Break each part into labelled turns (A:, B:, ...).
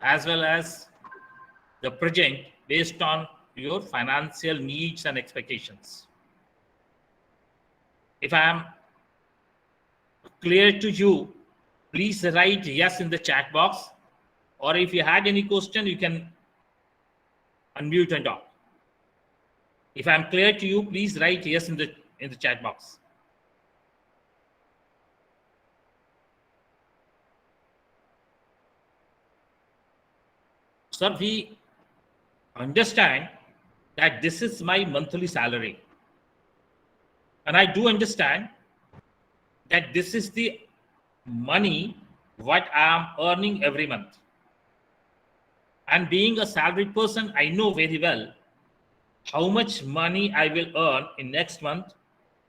A: as well as the present based on your financial needs and expectations. If I am clear to you, please write yes in the chat box, or if you had any question, you can unmute and talk. If I'm clear to you, please write yes in the chat box. Sir, we understand that this is my monthly salary, and I do understand that this is the money what I am earning every month. And being a salaried person, I know very well how much money I will earn in next month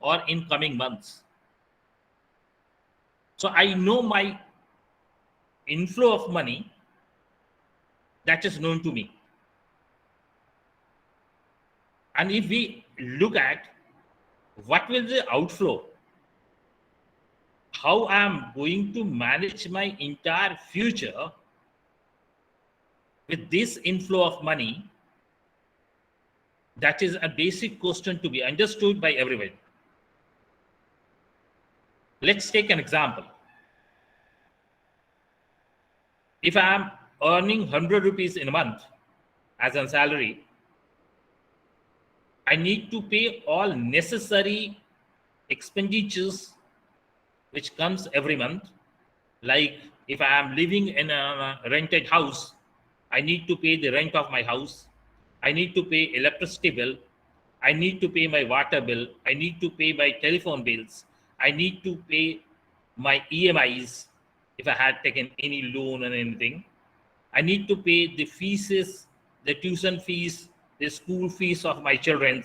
A: or in coming months. So I know my inflow of money, that is known to me. And if we look at what will the outflow, how I am going to manage my entire future with this inflow of money, that is a basic question to be understood by everyone. Let's take an example. If I am earning 100 rupees in a month as a salary, I need to pay all necessary expenditures which comes every month. Like if I am living in a rented house, I need to pay the rent of my house. I need to pay electricity bill. I need to pay my water bill. I need to pay my telephone bills. I need to pay my EMIs if I had taken any loan or anything. I need to pay the fees, the tuition fees, the school fees of my children.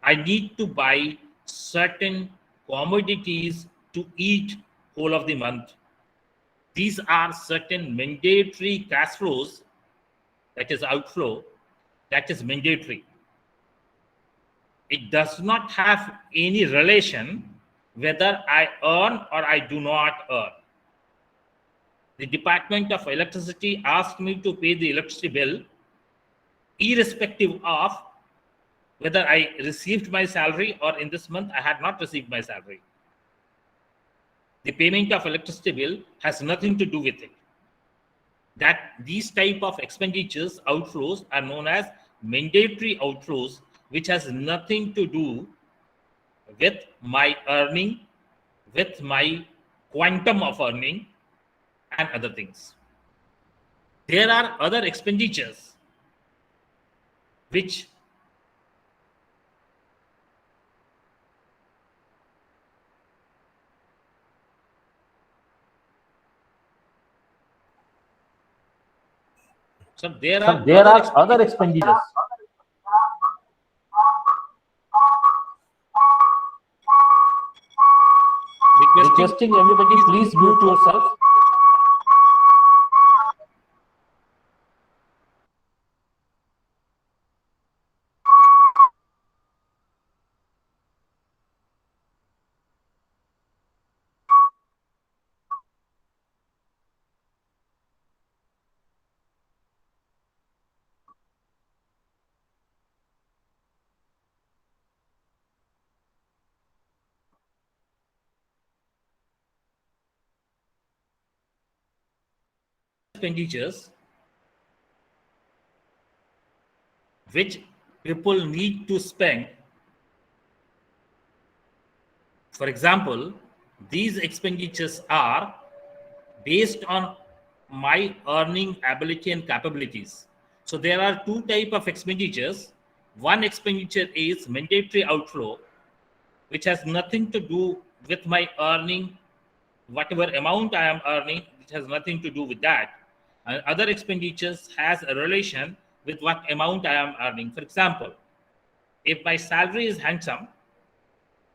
A: I need to buy certain commodities to eat whole of the month. These are certain mandatory cash flows, that is outflow, that is mandatory. It does not have any relation whether I earn or I do not earn. The Department of Electricity asked me to pay the electricity bill irrespective of whether I received my salary or in this month I had not received my salary. The payment of electricity bill has nothing to do with it. That these type of expenditures, outflows, are known as mandatory outflows, which has nothing to do with my earning, with my quantum of earning, and other things. There are other expenditures which there are other expenditures. Requesting everybody, please mute yourself. Expenditures which people need to spend. For example, these expenditures are based on my earning ability and capabilities. So there are two types of expenditures. One expenditure is mandatory outflow, which has nothing to do with my earning, whatever amount I am earning, which has nothing to do with that. And other expenditures has a relation with what amount I am earning. For example, if my salary is handsome,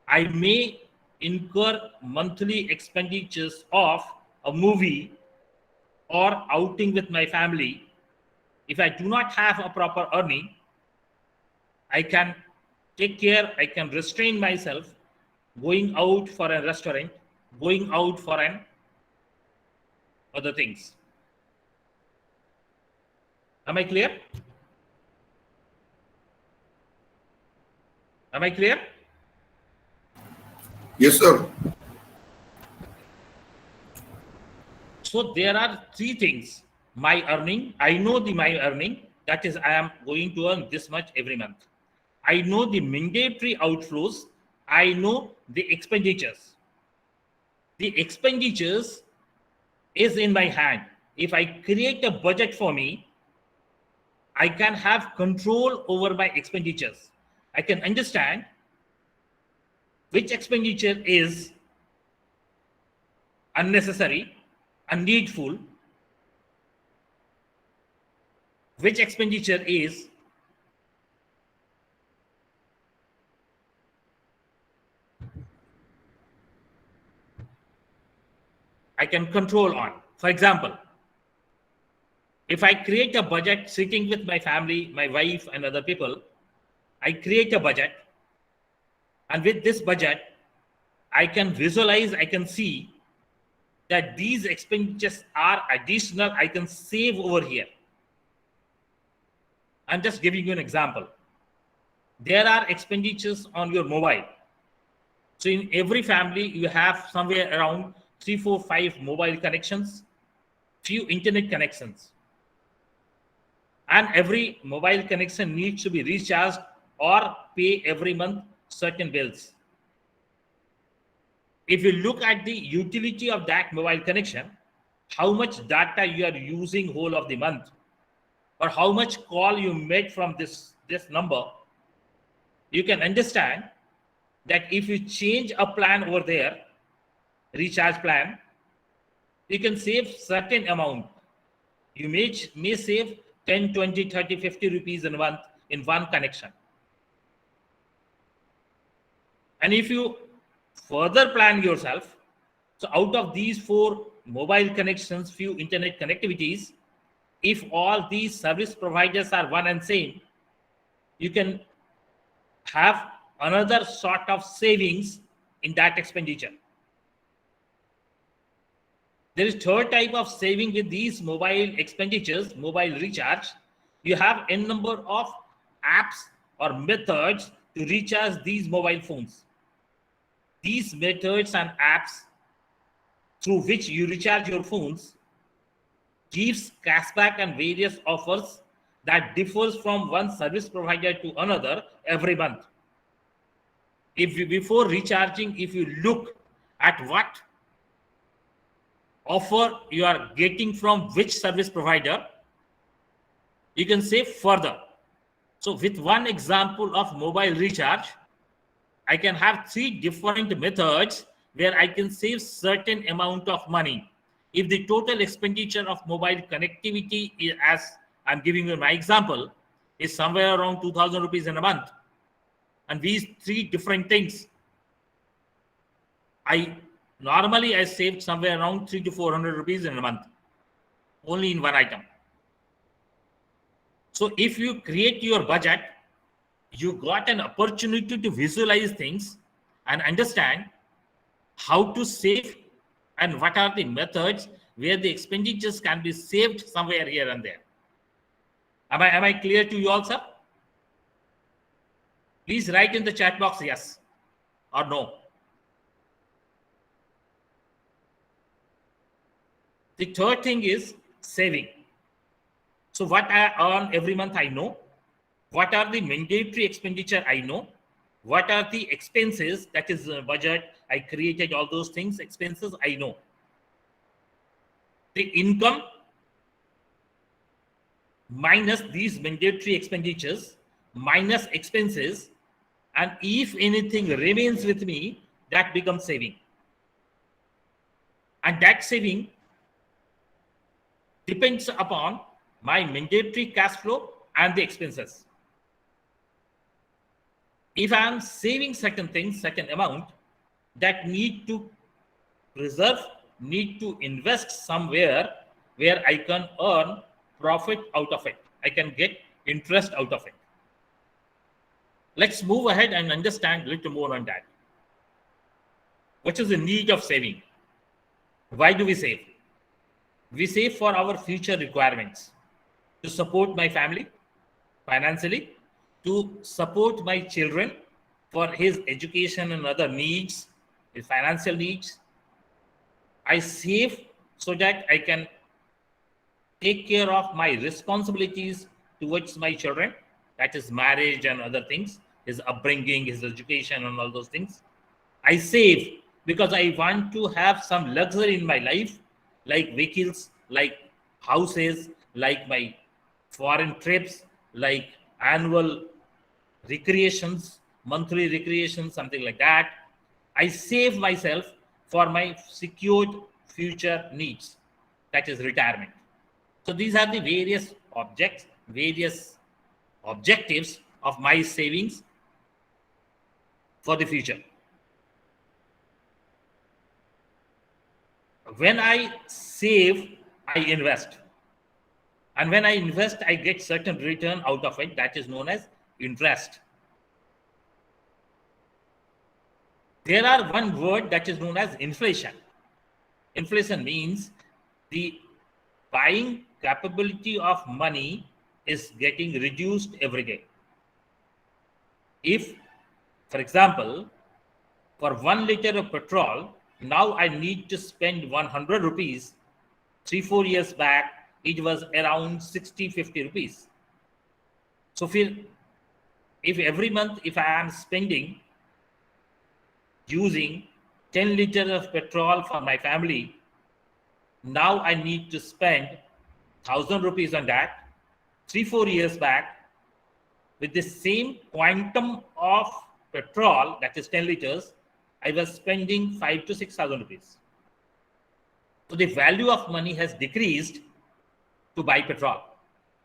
A: I may incur monthly expenditures of a movie or outing with my family. If I do not have a proper earning, I can take care, I can restrain myself going out for a restaurant, going out for other things. Am I clear? Am I clear?
B: Yes, sir.
A: So there are three things. My earning, I know my earning, that is I am going to earn this much every month. I know the mandatory outflows, I know the expenditures. The expenditures is in my hand. If I create a budget for me, I can have control over my expenditures. I can understand which expenditure is unnecessary, unneedful, which expenditure is I can control on. For example, if I create a budget sitting with my family, my wife, and other people, I create a budget, and with this budget, I can visualize, I can see that these expenditures are additional, I can save over here. I'm just giving you an example. There are expenditures on your mobile. So in every family, you have somewhere around 3, 4, 5 mobile connections, few internet connections. And every mobile connection needs to be recharged or pay every month certain bills. If you look at the utility of that mobile connection, how much data you are using whole of the month, or how much call you made from this number, you can understand that if you change a plan over there, recharge plan, you can save certain amount. You may save 10, 20, 30, 50 rupees in a month in one connection. And if you further plan yourself, so out of these 4 mobile connections, few internet connectivities, if all these service providers are one and same, you can have another sort of savings in that expenditure. There is third type of saving with these mobile expenditures, mobile recharge. You have n number of apps or methods to recharge these mobile phones. These methods and apps through which you recharge your phones gives cashback and various offers that differs from one service provider to another every month. If you, before recharging, if you look at what offer you are getting from which service provider, you can save further. So with one example of mobile recharge, I can have 3 different methods where I can save certain amount of money. If the total expenditure of mobile connectivity is, as I'm giving you my example, is somewhere around 2,000 rupees in a month, and these 3 different things, normally I saved somewhere around 300 to 400 rupees in a month, only in one item. So if you create your budget, you got an opportunity to visualize things and understand how to save and what are the methods where the expenditures can be saved somewhere here and there. Am I clear to you all, sir? Please write in the chat box yes or no. The third thing is saving. So what I earn every month, I know. What are the mandatory expenditure, I know. What are the expenses, that is budget, I created all those things, expenses, I know. The income minus these mandatory expenditures, minus expenses, and if anything remains with me, that becomes saving. And that saving depends upon my mandatory cash flow and the expenses. If I am saving certain things, certain amount, that need to preserve, need to invest somewhere where I can earn profit out of it. I can get interest out of it. Let's move ahead and understand a little more on that. What is the need of saving? Why do we save? We save for our future requirements, to support my family financially, to support my children for his education and other needs, his financial needs. I save so that I can take care of my responsibilities towards my children, that is marriage and other things, his upbringing, his education and all those things. I save because I want to have some luxury in my life, like vehicles, like houses, like my foreign trips, like annual recreations, monthly recreations, something like that. I save myself for my secured future needs, that is retirement. So these are the various objectives of my savings for the future. When I save, I invest. And when I invest, I get certain return out of it, that is known as interest. There are one word that is known as inflation. Inflation means the buying capability of money is getting reduced every day. If, for example, for 1 liter of petrol, now I need to spend 100 rupees. 3-4 years back, it was around 60-50 rupees. So if every month, if I am spending using 10 liters of petrol for my family, now I need to spend 1,000 rupees on that. 3-4 years back, with the same quantum of petrol, that is 10 liters, I was spending 5,000 to 6,000 rupees. So the value of money has decreased to buy petrol.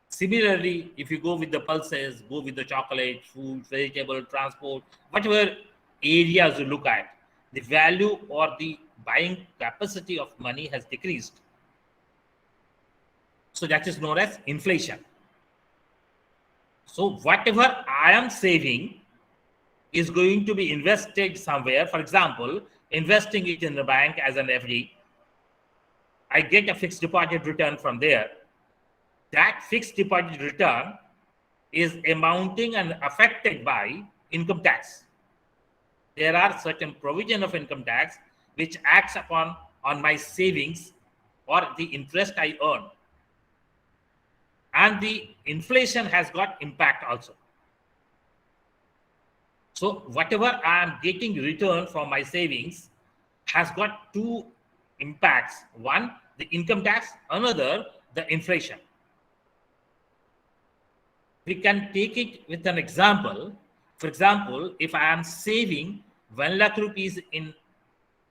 A: Similarly, if you go with the pulses, go with the chocolate, food, vegetable, transport, whatever areas you look at, the value or the buying capacity of money has decreased. So that is known as inflation. So whatever I am saving is going to be invested somewhere. For example, investing it in the bank as an FD, I get a fixed deposit return from there. That fixed deposit return is amounting and affected by income tax. There are certain provision of income tax which acts upon on my savings or the interest I earn. And the inflation has got impact also. So whatever I am getting return from my savings has got two impacts. One, the income tax, another, the inflation. We can take it with an example. For example, if I am saving 1 lakh rupees in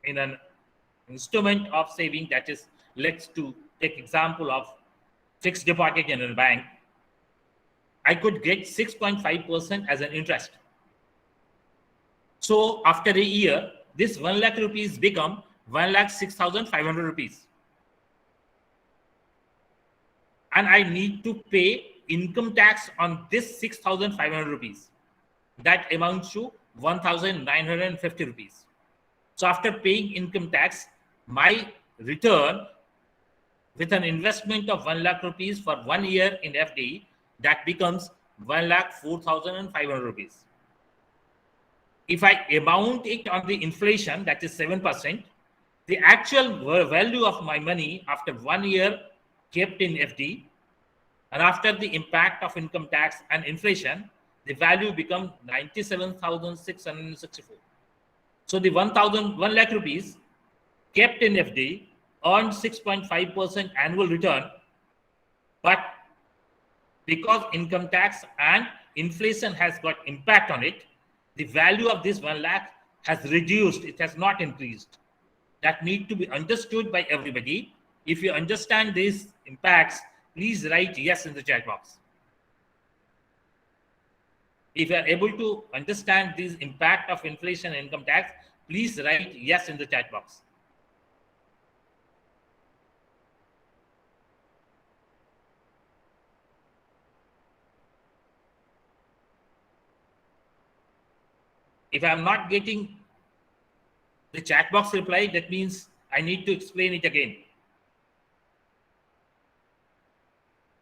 A: an instrument of saving, that is, let's to take example of fixed deposit in a bank, I could get 6.5% as an interest. So after a year, this 1 lakh rupees become 1,06,500 rupees. And I need to pay income tax on this 6,500 rupees. That amounts to 1,950 rupees. So after paying income tax, my return with an investment of 1 lakh rupees for 1 year in FD, that becomes 1,04,500 rupees. If I amount it on the inflation, that is 7%, the actual value of my money after 1 year kept in FD, and after the impact of income tax and inflation, the value becomes 97,664. So the 1 lakh rupees kept in FD earned 6.5% annual return, but because income tax and inflation has got impact on it, the value of this 1 lakh has reduced. It has not increased. That need to be understood by everybody. If you understand these impacts, please write yes in the chat box. If you are able to understand this impact of inflation and income tax, please write yes in the chat box. If I am not getting the chat box reply, that means I need to explain it again.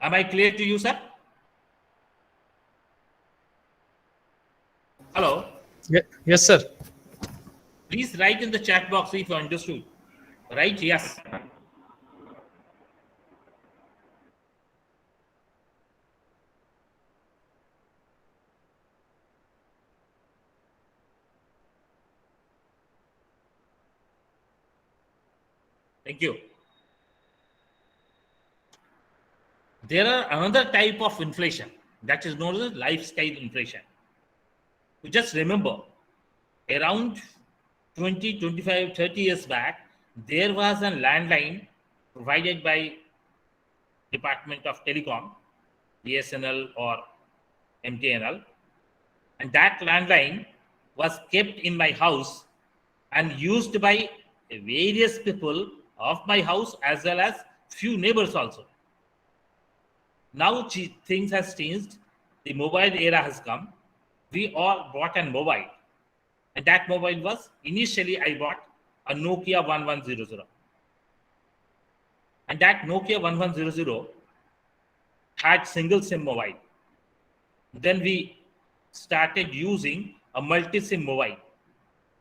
A: Am I clear to you, sir? Hello?
B: Yes, sir.
A: Please write in the chat box if you understood. Right? Yes. Thank you. There are another type of inflation that is known as lifestyle inflation. You just remember, around 20, 25, 30 years back, there was a landline provided by Department of Telecom, BSNL or MTNL, and that landline was kept in my house and used by various people of my house as well as few neighbors also. Now things has changed. The mobile era has come. We all bought a mobile, and that mobile was initially I bought a Nokia 1100, and that Nokia 1100 had single SIM mobile. Then we started using a multi-SIM mobile.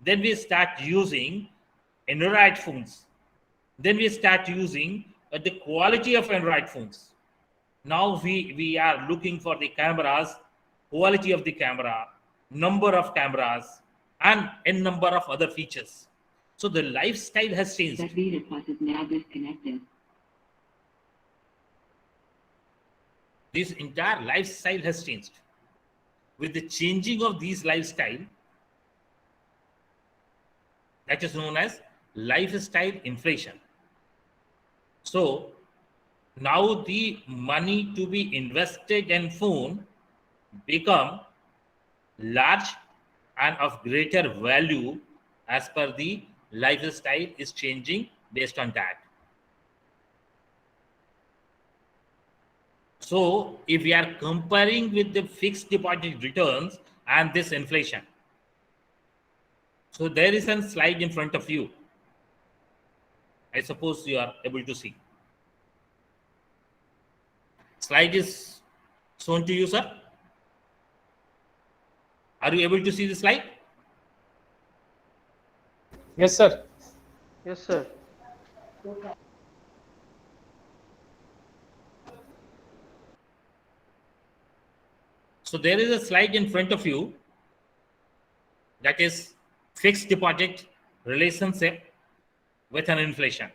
A: Then we start using Android phones. Then we start using the quality of Android phones. Now we are looking for the cameras, quality of the camera, number of cameras, and a number of other features. So the lifestyle has changed.
C: That Vita Plus is now disconnected.
A: This entire lifestyle has changed. With the changing of these lifestyle, that is known as lifestyle inflation. So now the money to be invested in phone become large and of greater value as per the lifestyle is changing based on that. So if we are comparing with the fixed deposit returns and this inflation, so there is a slide in front of you. I suppose you are able to see. Slide is shown to you, sir. Are you able to see the slide?
B: Yes, sir.
D: Yes, sir.
A: So there is a slide in front of you that is fixed deposit relationship with an inflation.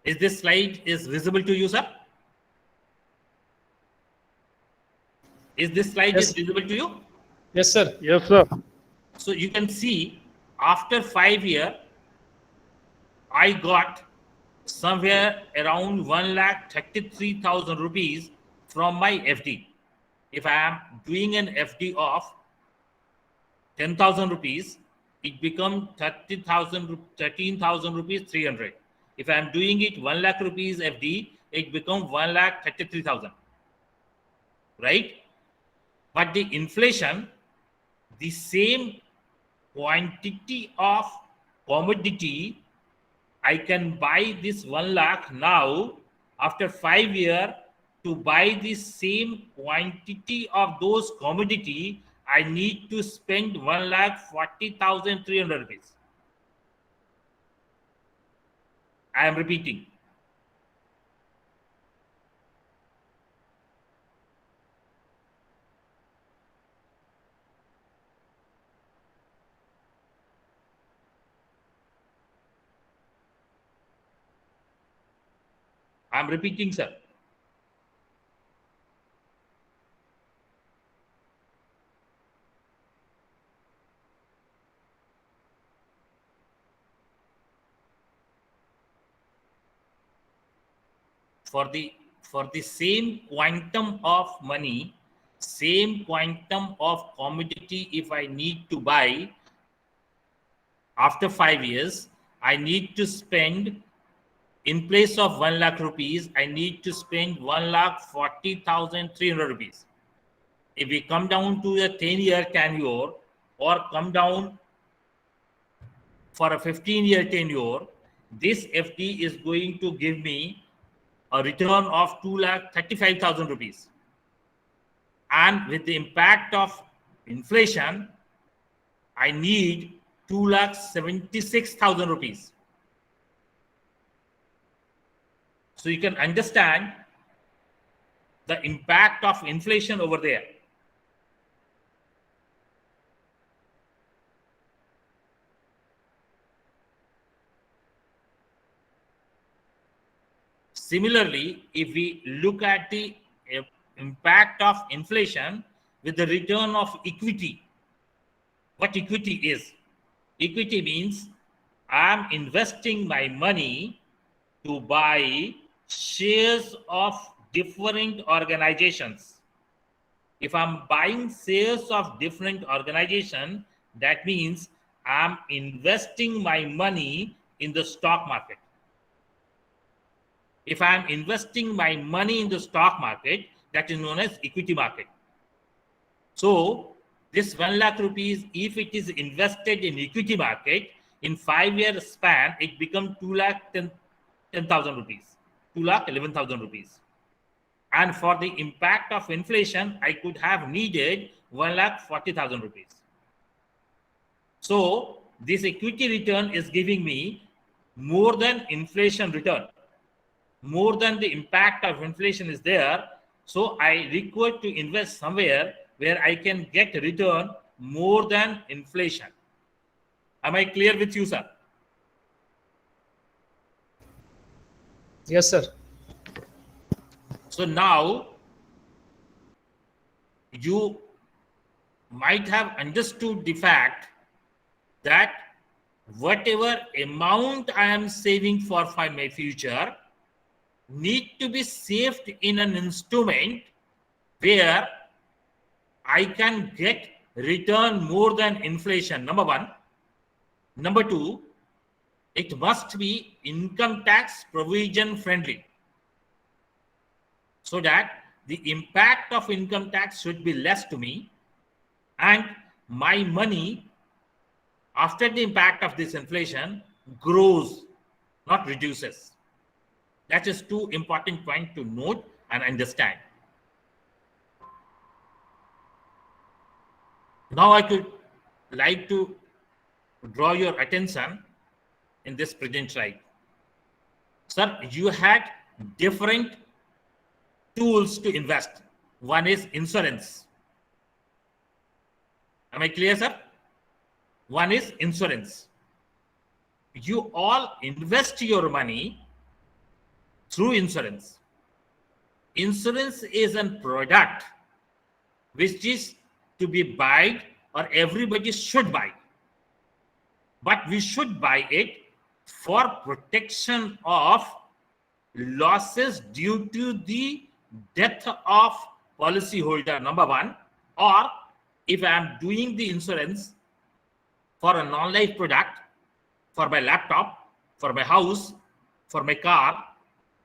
A: Is this slide is visible to you, sir? Is this slide
B: Yes.
A: is visible to you?
B: Yes, sir.
D: Yes, sir.
A: So you can see after 5 years, I got somewhere around 1,33,000 rupees from my FD. If I am doing an FD of 10,000 rupees, it becomes 13,000 rupees 300. If I am doing it 1 lakh rupees FD, it becomes 1,33,000. Right? But the inflation, the same quantity of commodity, I can buy this 1 lakh now after 5 years. To buy the same quantity of those commodity, I need to spend 1,40,300 rupees. I am repeating. I am repeating, sir. For the same quantum of money, same quantum of commodity, if I need to buy after 5 years, I need to spend, in place of 1 lakh rupees, I need to spend 1,40,300 rupees. If we come down to a 10-year tenure or come down for a 15-year tenure, this FD is going to give me a return of 2,35,000 rupees. And with the impact of inflation, I need 2,76,000 rupees. So you can understand the impact of inflation over there. Similarly, if we look at the impact of inflation with the return of equity, what equity is? Equity means I'm investing my money to buy shares of different organizations. If I'm buying shares of different organizations, that means I'm investing my money in the stock market. If I'm investing my money in the stock market, that is known as equity market. So this 1 lakh rupees, if it is invested in equity market, in 5-year span, it becomes 2,10,000 rupees, 2,11,000 rupees. And for the impact of inflation, I could have needed 1,40,000 rupees. So this equity return is giving me more than inflation return. More than the impact of inflation is there. So I require to invest somewhere where I can get return more than inflation. Am I clear with you, sir?
B: Yes, sir.
A: So now you might have understood the fact that whatever amount I am saving for my future need to be saved in an instrument where I can get return more than inflation, number one. Number two, it must be income tax provision friendly, so that the impact of income tax should be less to me, and my money after the impact of this inflation grows, not reduces. That is two important points to note and understand. Now I could like to draw your attention in this present slide. Sir, you had different tools to invest. One is insurance. Am I clear, sir? One is insurance. You all invest your money through insurance. Insurance is a product which is to be bought, or everybody should buy. But we should buy it for protection of losses due to the death of policyholder, number one, or if I am doing the insurance for a non-life product, for my laptop, for my house, for my car.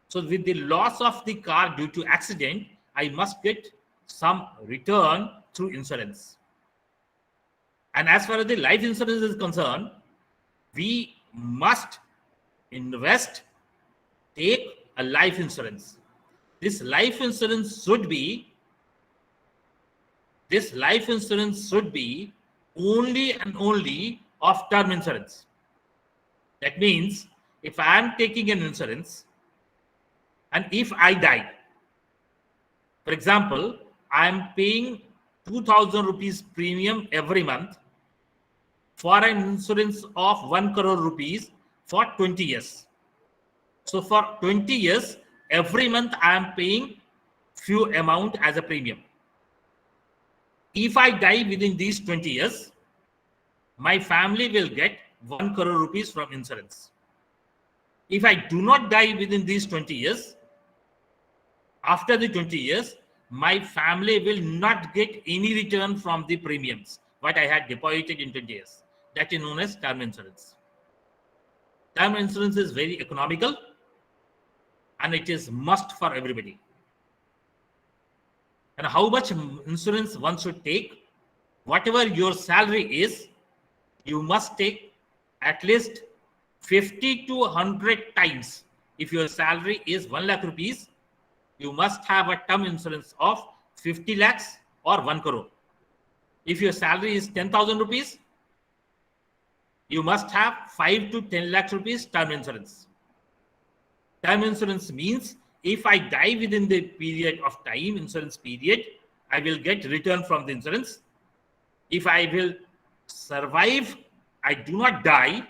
A: So with the loss of the car due to accident, I must get some return through insurance. And as far as the life insurance is concerned, we must invest, take a life insurance. This life insurance should be only and only of term insurance. That means if I am taking an insurance and if I die, for example, I am paying 2,000 rupees premium every month for an insurance of 1 crore rupees for 20 years. So for 20 years, every month I am paying few amount as a premium. If I die within these 20 years, my family will get 1 crore rupees from insurance. If I do not die within these 20 years, after the 20 years, my family will not get any return from the premiums what I had deposited in 20 years. That is known as term insurance. Term insurance is very economical and it is must for everybody. And how much insurance one should take? Whatever your salary is, you must take at least 50 to 100 times if your salary is 1 lakh rupees, you must have a term insurance of 50 lakhs or 1 crore. If your salary is 10,000 rupees, you must have 5 to 10 lakhs rupees term insurance. Term insurance means if I die within the period of time, insurance period, I will get return from the insurance. If I will survive, I do not die,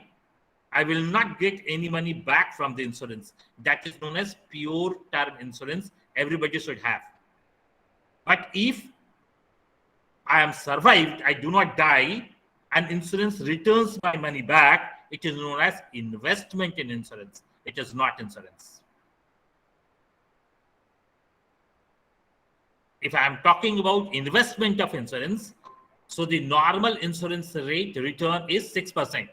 A: I will not get any money back from the insurance. That is known as pure term insurance. Everybody should have. But if I am survived, I do not die, and insurance returns my money back, it is known as investment in insurance. It is not insurance. If I am talking about investment of insurance, so the normal insurance rate return is 6%.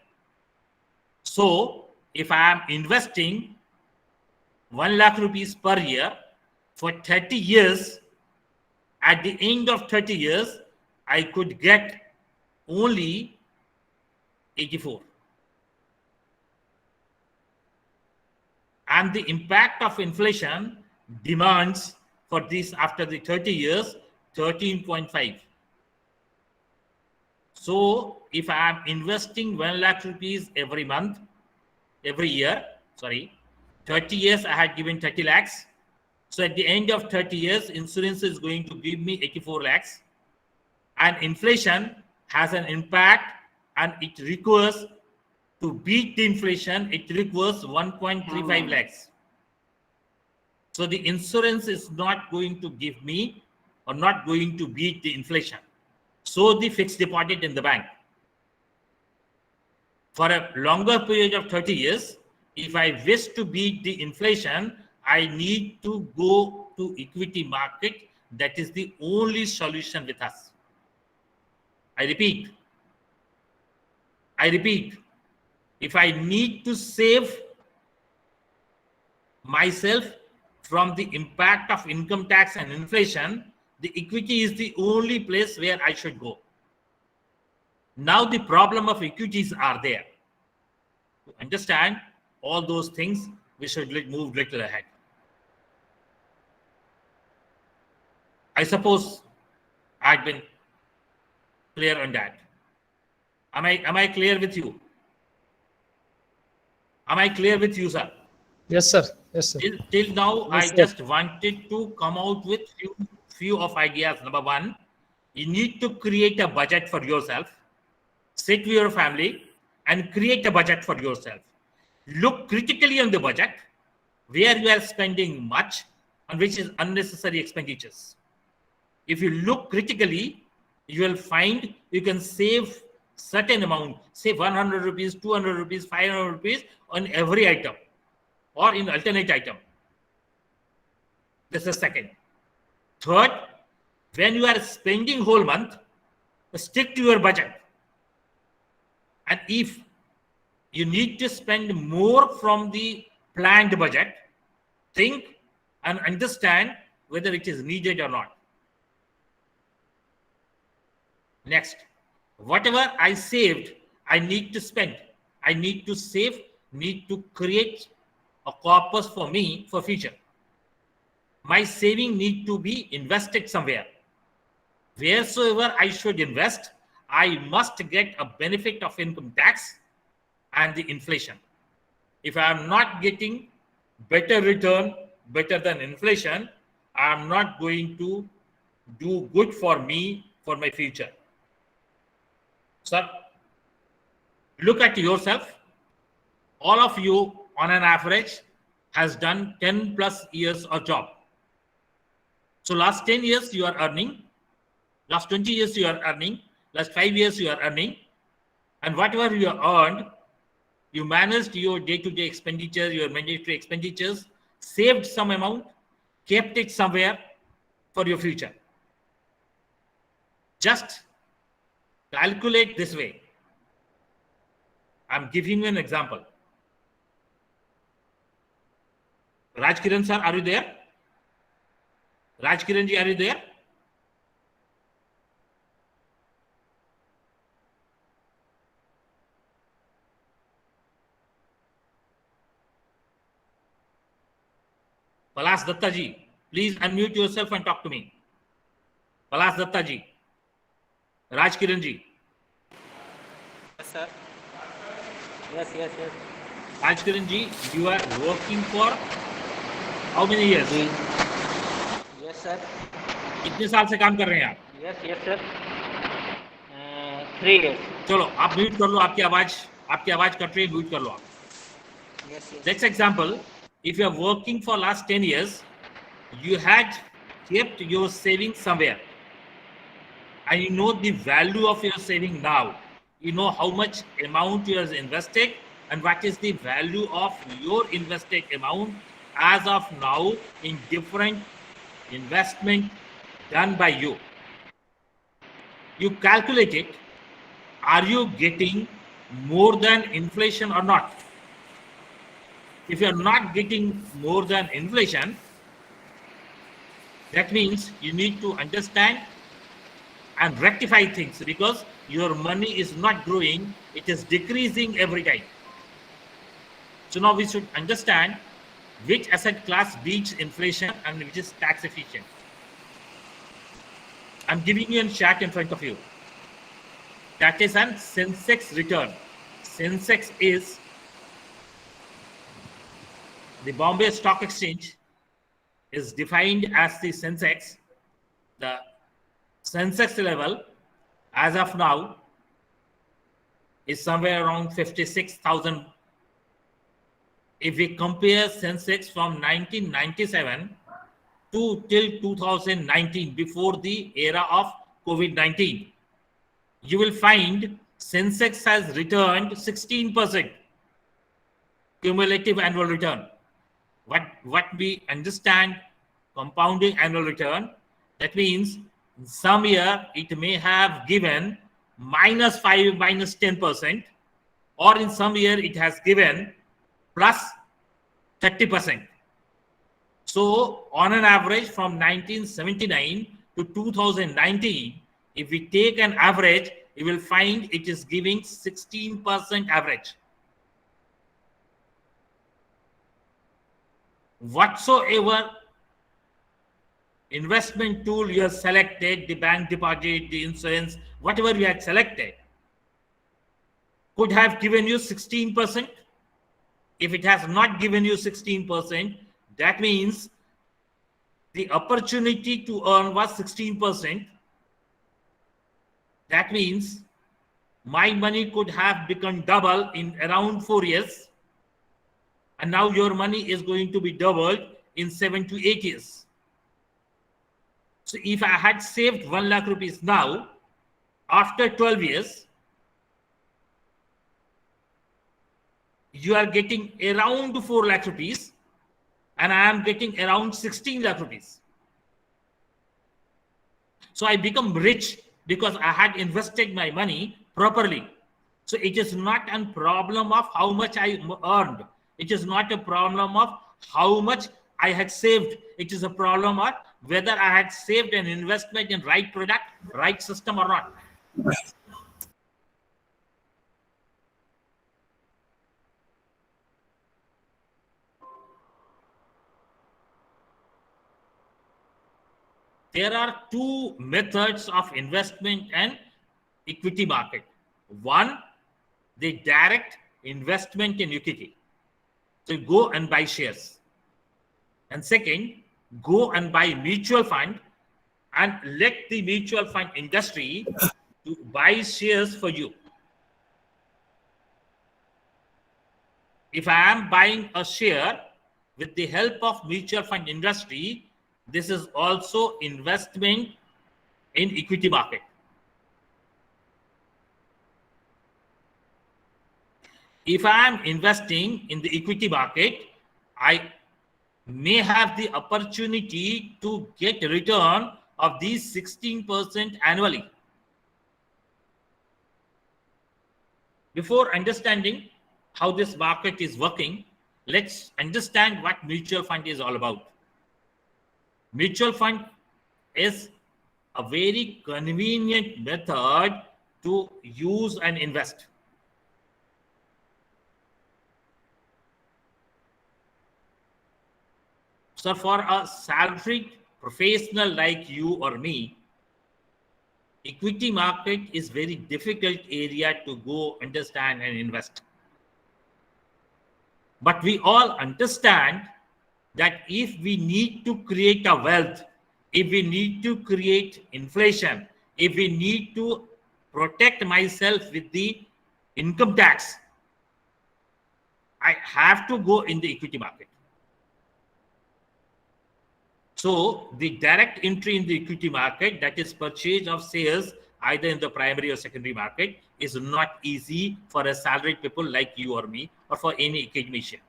A: So if I am investing 1 lakh rupees per year for 30 years, at the end of 30 years, I could get only 84. And the impact of inflation demands for this after the 30 years, 13.5. So if I am investing 1 lakh rupees every month, every year, 30 years I had given 30 lakhs. So at the end of 30 years, insurance is going to give me 84 lakhs. And inflation has an impact, and it requires, to beat the inflation, it requires 1.35 lakhs. So the insurance is not going to give me or not going to beat the inflation. So the fixed deposit in the bank. For a longer period of 30 years, if I wish to beat the inflation, I need to go to equity market. That is the only solution with us. I repeat, if I need to save myself from the impact of income tax and inflation, the equity is the only place where I should go. Now the problem of equities are there. To understand all those things, we should move little ahead. I suppose I've been clear on that. Am I clear with you? Am I clear with you, sir?
B: Yes, sir. Yes, sir.
A: Till now,
B: Yes,
A: I
B: sir.
A: just wanted to come out with few of ideas. Number one, you need to create a budget for yourself. Sit with your family and create a budget for yourself. Look critically on the budget, where you are spending much and which is unnecessary expenditures. If you look critically, you will find you can save certain amount, say 100 rupees, 200 rupees, 500 rupees on every item or in alternate item. This is second. Third, when you are spending whole month, stick to your budget. And if you need to spend more from the planned budget, think and understand whether it is needed or not. Next, whatever I saved, I need to spend. I need to save, need to create a corpus for me for future. My saving need to be invested somewhere. Wheresoever I should invest, I must get a benefit of income tax and the inflation. If I am not getting better return, better than inflation, I am not going to do good for me for my future. Sir, look at yourself. All of you on an average has done 10 plus years of job. So last 10 years you are earning, last 20 years you are earning, last 5 years you are earning, and whatever you earned, you managed your day-to-day expenditure, your mandatory expenditures, saved some amount, kept it somewhere for your future. Just calculate this way. I'm giving you an example. Raj Kiran sir, are you there? Raj Kiran ji, are you there? Palas Datta ji, please unmute yourself and talk to me. Palas Datta ji. Raj Kiran ji.
D: Yes, sir. Yes.
A: Raj Kiran ji, you are working for how many years?
D: Yes, sir.
A: कितने साल से काम कर रहे हैं आप?
D: Yes, sir. 3 years.
A: चलो आप म्यूट कर लो, आपकी आवाज कट रही है, म्यूट कर लो आप.
D: Yes.
A: Next example, if you are working for last 10 years, you had kept your savings somewhere and you know the value of your saving now. You know how much amount you have invested and what is the value of your invested amount as of now in different investment done by you. You calculate it. Are you getting more than inflation or not? If you are not getting more than inflation, that means you need to understand and rectify things because your money is not growing, it is decreasing every time. So now we should understand which asset class beats inflation and which is tax efficient. I'm giving you a chart in front of you. That is an Sensex return. Sensex is the Bombay Stock Exchange is defined as the Sensex. The Sensex level as of now is somewhere around 56,000. If we compare Sensex from 1997 to till 2019, before the era of COVID-19, you will find Sensex has returned 16% cumulative annual return. What we understand compounding annual return, that means in some year it may have given -5, -10%, or in some year it has given plus 30%. So on an average from 1979 to 2019, if we take an average, you will find it is giving 16% average. Whatsoever investment tool you have selected, the bank deposit, the insurance, whatever you had selected, could have given you 16%. If it has not given you 16%, that means the opportunity to earn was 16%. That means my money could have become double in around 4 years. And now your money is going to be doubled in 7 to 8 years. So if I had saved 1 lakh rupees now, after 12 years, you are getting around 4 lakh rupees and I am getting around 16 lakh rupees. So I become rich because I had invested my money properly. So it is not a problem of how much I earned. It is not a problem of how much I had saved. It is a problem of whether I had saved an investment in right product, right system or not. There are two methods of investment and equity market. One, the direct investment in equity. So you go and buy shares. And second, go and buy mutual fund and let the mutual fund industry to buy shares for you. If I am buying a share with the help of mutual fund industry, this is also investment in equity market. If I am investing in the equity market, I may have the opportunity to get a return of these 16% annually. Before understanding how this market is working, let's understand what mutual fund is all about. Mutual fund is a very convenient method to use and invest. So for a salaried professional like you or me, equity market is very difficult area to go understand and invest. But we all understand that if we need to create a wealth, if we need to create inflation, if we need to protect myself with the income tax, I have to go in the equity market. So the direct entry in the equity market, that is purchase of shares either in the primary or secondary market, is not easy for a salaried people like you or me, or for any academician.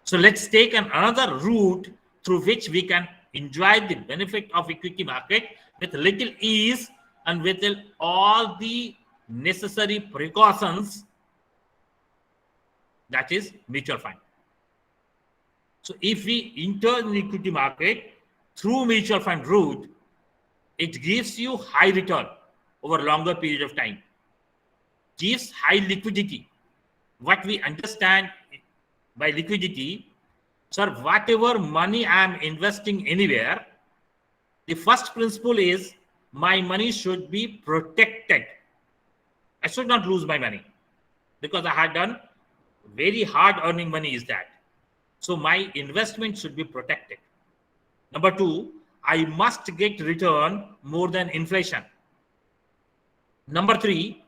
A: So let's take another route through which we can enjoy the benefit of equity market with little ease and with all the necessary precautions, that is mutual fund. So if we enter the equity market through mutual fund route, it gives you high return over a longer period of time, gives high liquidity. What we understand by liquidity, sir, whatever money I am investing anywhere, the first principle is my money should be protected. I should not lose my money because I had done very hard earning money is that. So my investment should be protected. Number two, I must get return more than inflation. Number three,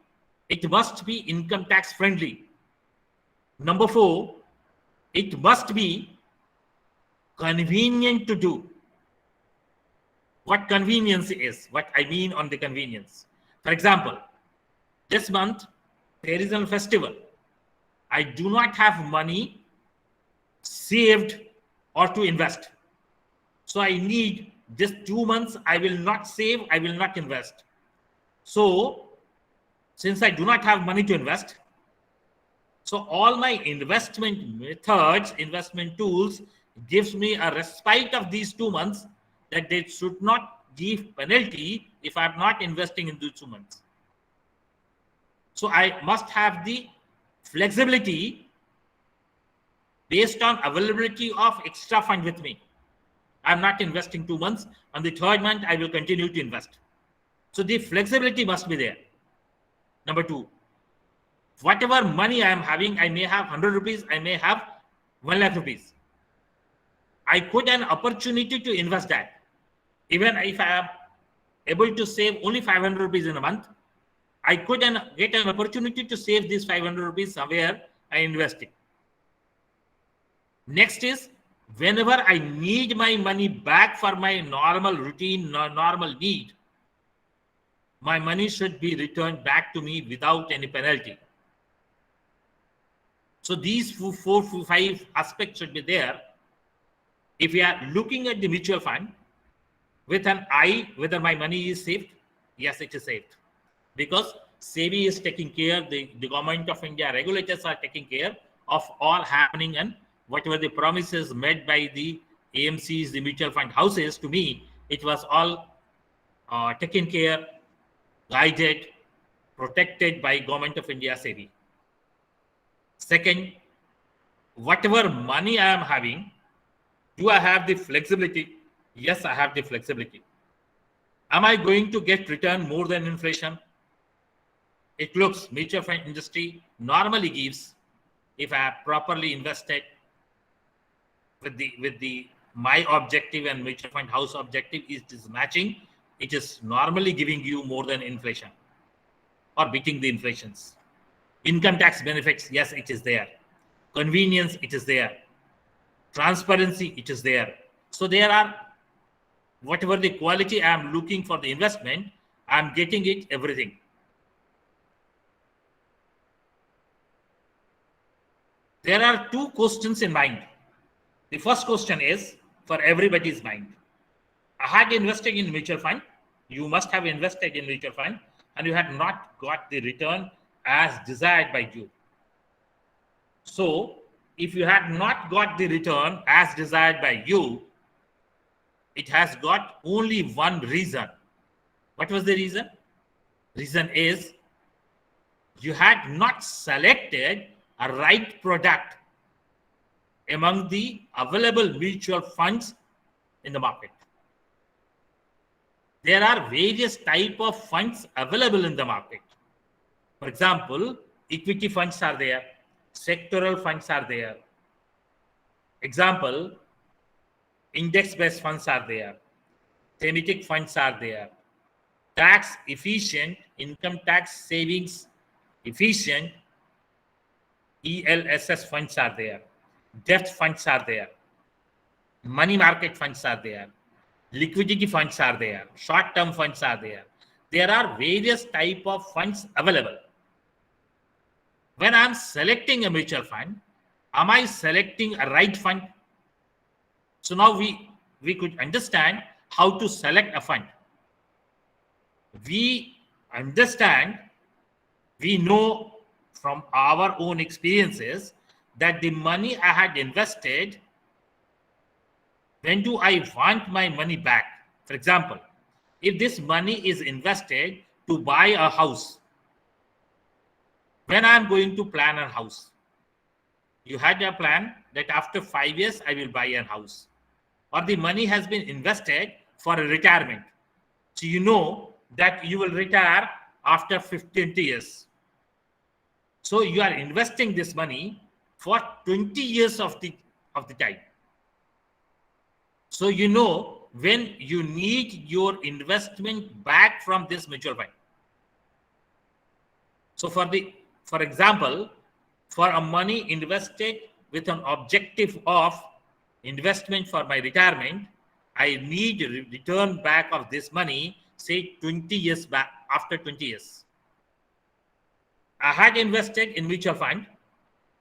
A: it must be income tax friendly. Number four, it must be convenient to do. What convenience is, what I mean on the convenience. For example, this month there is a festival. I do not have money saved or to invest. So I need this 2 months, I will not save, I will not invest. So since I do not have money to invest, so all my investment methods, investment tools gives me a respite of these 2 months, that they should not give penalty if I'm not investing in these 2 months. So I must have the flexibility based on availability of extra fund with me. I'm not investing 2 months. On the third month, I will continue to invest. So the flexibility must be there. Number two, whatever money I am having, I may have 100 rupees, I may have 1 lakh rupees. I could an opportunity to invest that. Even if I am able to save only 500 rupees in a month, I could get an opportunity to save these 500 rupees somewhere I invest it. Next is, whenever I need my money back for my normal routine, normal need, my money should be returned back to me without any penalty. So these 4-5 aspects should be there. If we are looking at the mutual fund with an eye whether my money is saved, yes, it is saved. Because SEBI is taking care, the government of India regulators are taking care of all happening, and whatever the promises made by the AMCs, the mutual fund houses to me, it was all taken care, guided, protected by government of India, SEBI. Second, whatever money I am having, do I have the flexibility? Yes, I have the flexibility. Am I going to get return more than inflation? It looks mutual fund industry normally gives, if I have properly invested with the my objective and mutual fund house objective is matching, it is normally giving you more than inflation or beating the inflations. Income tax benefits, yes, it is there. Convenience, it is there. Transparency, it is there. So there are, whatever the quality I am looking for the investment, I am getting it, everything. There are 2 questions in mind. The first question is for everybody's mind. I had invested in mutual fund. You must have invested in mutual fund and you had not got the return as desired by you. So if you had not got the return as desired by you, it has got only one reason. What was the reason? Reason is you had not selected a right product, among the available mutual funds in the market. There are various type of funds available in the market. For example, equity funds are there, sectoral funds are there. Example, index-based funds are there, thematic funds are there, tax efficient, income tax savings efficient, ELSS funds are there, debt funds are there, money market funds are there, liquidity funds are there, short-term funds are there. There are various type of funds available. When I'm selecting a mutual fund, am I selecting a right fund? So now we could understand how to select a fund. We understand, we know from our own experiences that the money I had invested, when do I want my money back? For example, if this money is invested to buy a house, when I'm going to plan a house, you had a plan that after 5 years I will buy a house, or the money has been invested for a retirement. So you know that you will retire after 15 years. So you are investing this money for 20 years of the time. So you know when you need your investment back from this mutual fund. So for example, for a money invested with an objective of investment for my retirement, I need return back of this money, say 20 years back, after 20 years. I had invested in mutual fund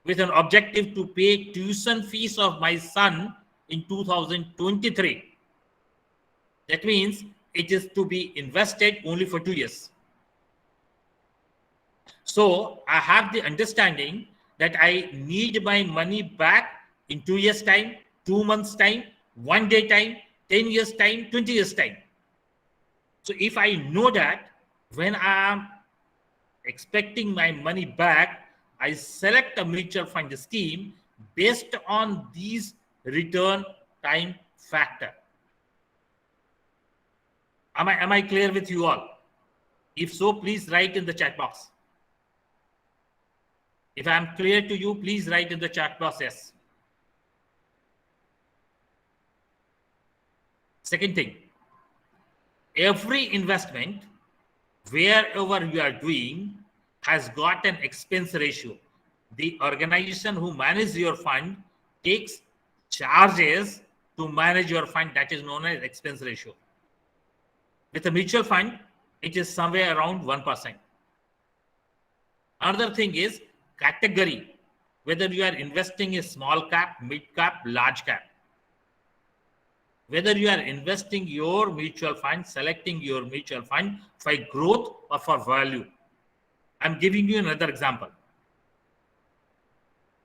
A: with an objective to pay tuition fees of my son in 2023. That means it is to be invested only for 2 years. So I have the understanding that I need my money back in 2 years' time, 2 months' time, 1 day time, 10 years' time, 20 years' time. So if I know that when I am expecting my money back, I select a mutual fund scheme based on these return time factor. Am I clear with you all? If so, please write in the chat box. If I am clear to you, please write in the chat box yes. Second thing, every investment, wherever you are doing, has got an expense ratio. The organization who manages your fund takes charges to manage your fund, that is known as expense ratio. With a mutual fund, it is somewhere around 1%. Another thing is category, whether you are investing in small cap, mid cap, large cap. Whether you are investing your mutual fund, selecting your mutual fund for growth or for value. I'm giving you another example.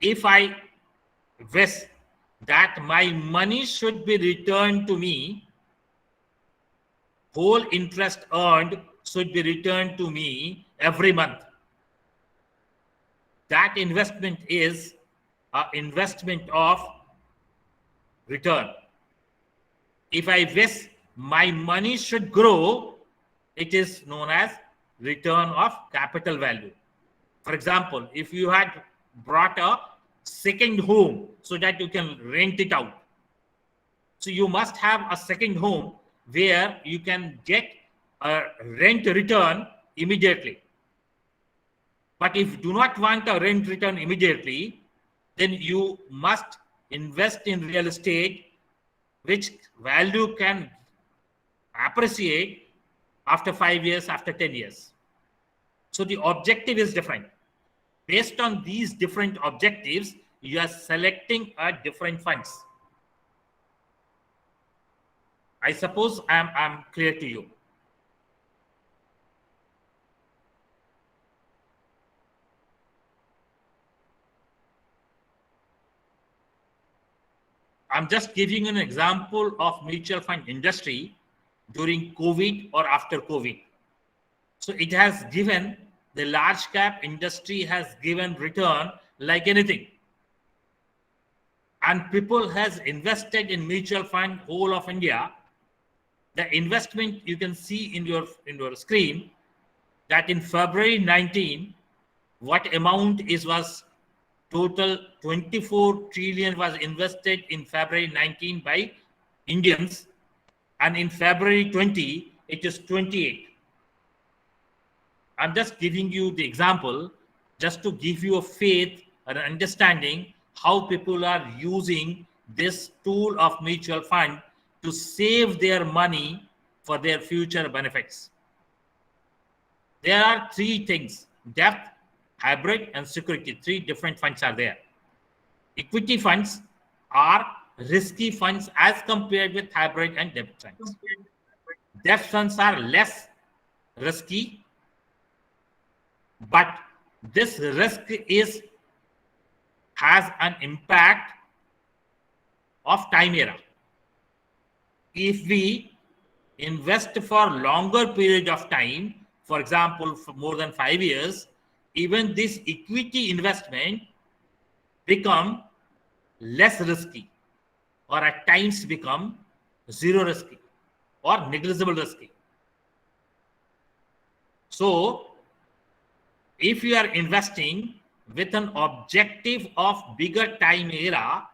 A: If I wish that my money should be returned to me, whole interest earned should be returned to me every month. That investment is an investment of return. If I wish my money should grow, it is known as return of capital value. For example, if you had brought a second home so that you can rent it out, so you must have a second home where you can get a rent return immediately. But if you do not want a rent return immediately, then you must invest in real estate, which value can appreciate after 5 years, after 10 years. So the objective is different. Based on these different objectives, you are selecting a different funds. I suppose I'm clear to you. I'm just giving an example of mutual fund industry during COVID or after COVID. So it has given, the large cap industry has given return like anything. and people has invested in mutual fund whole of India. The investment you can see in your screen that in February 19, what amount was total 24 trillion was invested in February 19 by Indians, and in February 20 it is 28. I'm just giving you the example just to give you a faith and understanding how people are using this tool of mutual fund to save their money for their future benefits. There are three things: depth, hybrid, and security. Three different funds are there. Equity funds are risky funds as compared with hybrid and depth funds. Depth funds are less risky, but this risk has an impact of time era. If we invest for longer period of time, for example, for more than 5 years, even this equity investment become less risky, or at times become zero risky or negligible risky. So if you are investing with an objective of bigger time era,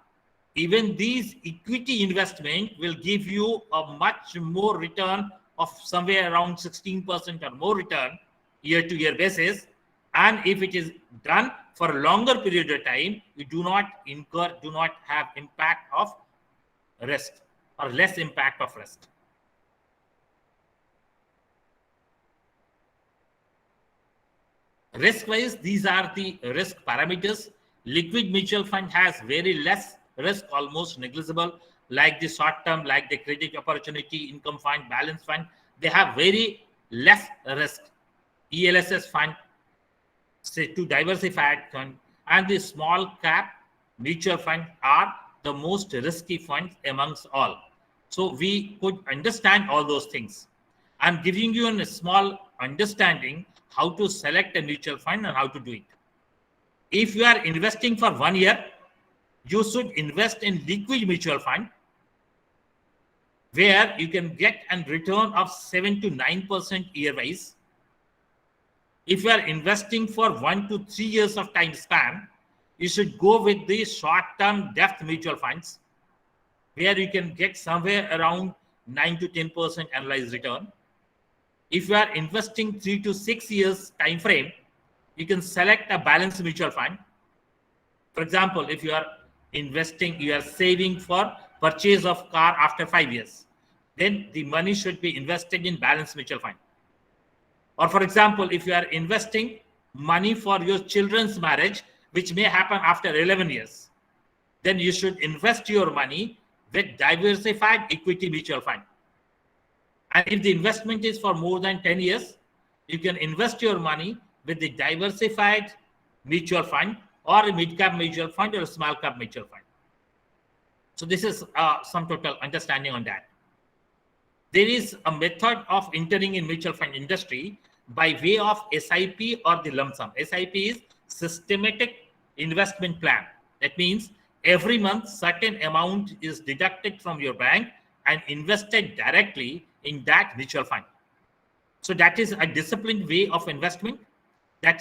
A: even these equity investment will give you a much more return of somewhere around 16% or more return year-to-year basis. And if it is done for a longer period of time, you do not have impact of risk or less impact of risk. Risk-wise, these are the risk parameters. Liquid mutual fund has very less risk, almost negligible, like the short-term, like the credit opportunity, income fund, balance fund. They have very less risk. ELSS fund, say to diversified fund, and the small cap mutual fund are the most risky funds amongst all. So we could understand all those things. I'm giving you a small understanding how to select a mutual fund and how to do it. If you are investing for 1 year, you should invest in liquid mutual fund where you can get a return of 7 to 9% year-wise. If you are investing for 1 to 3 years of time span, you should go with the short-term depth mutual funds where you can get somewhere around 9 to 10% annualized return. If you are investing 3 to 6 years time frame, you can select a balanced mutual fund. For example, if you are investing, you are saving for purchase of car after 5 years, then the money should be invested in balanced mutual fund. Or for example, if you are investing money for your children's marriage, which may happen after 11 years, then you should invest your money with diversified equity mutual fund. And if the investment is for more than 10 years, you can invest your money with the diversified mutual fund or a mid-cap mutual fund or a small-cap mutual fund. So this is some total understanding on that. There is a method of entering in mutual fund industry by way of SIP or the lump sum. SIP is systematic investment plan. That means every month certain amount is deducted from your bank and invested directly in that mutual fund. So that is a disciplined way of investment that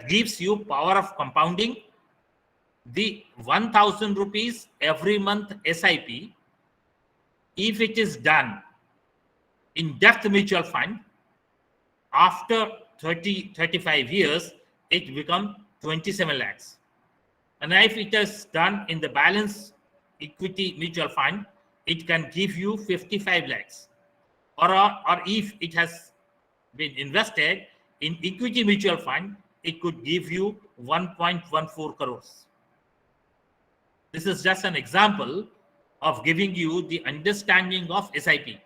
A: gives you power of compounding. The 1,000 rupees every month SIP, if it is done in depth mutual fund, after 35 years, it becomes 27 lakhs. And if it is done in the balance equity mutual fund, it can give you 55 lakhs. Or if it has been invested in equity mutual fund, it could give you 1.14 crores. This is just an example of giving you the understanding of SIP.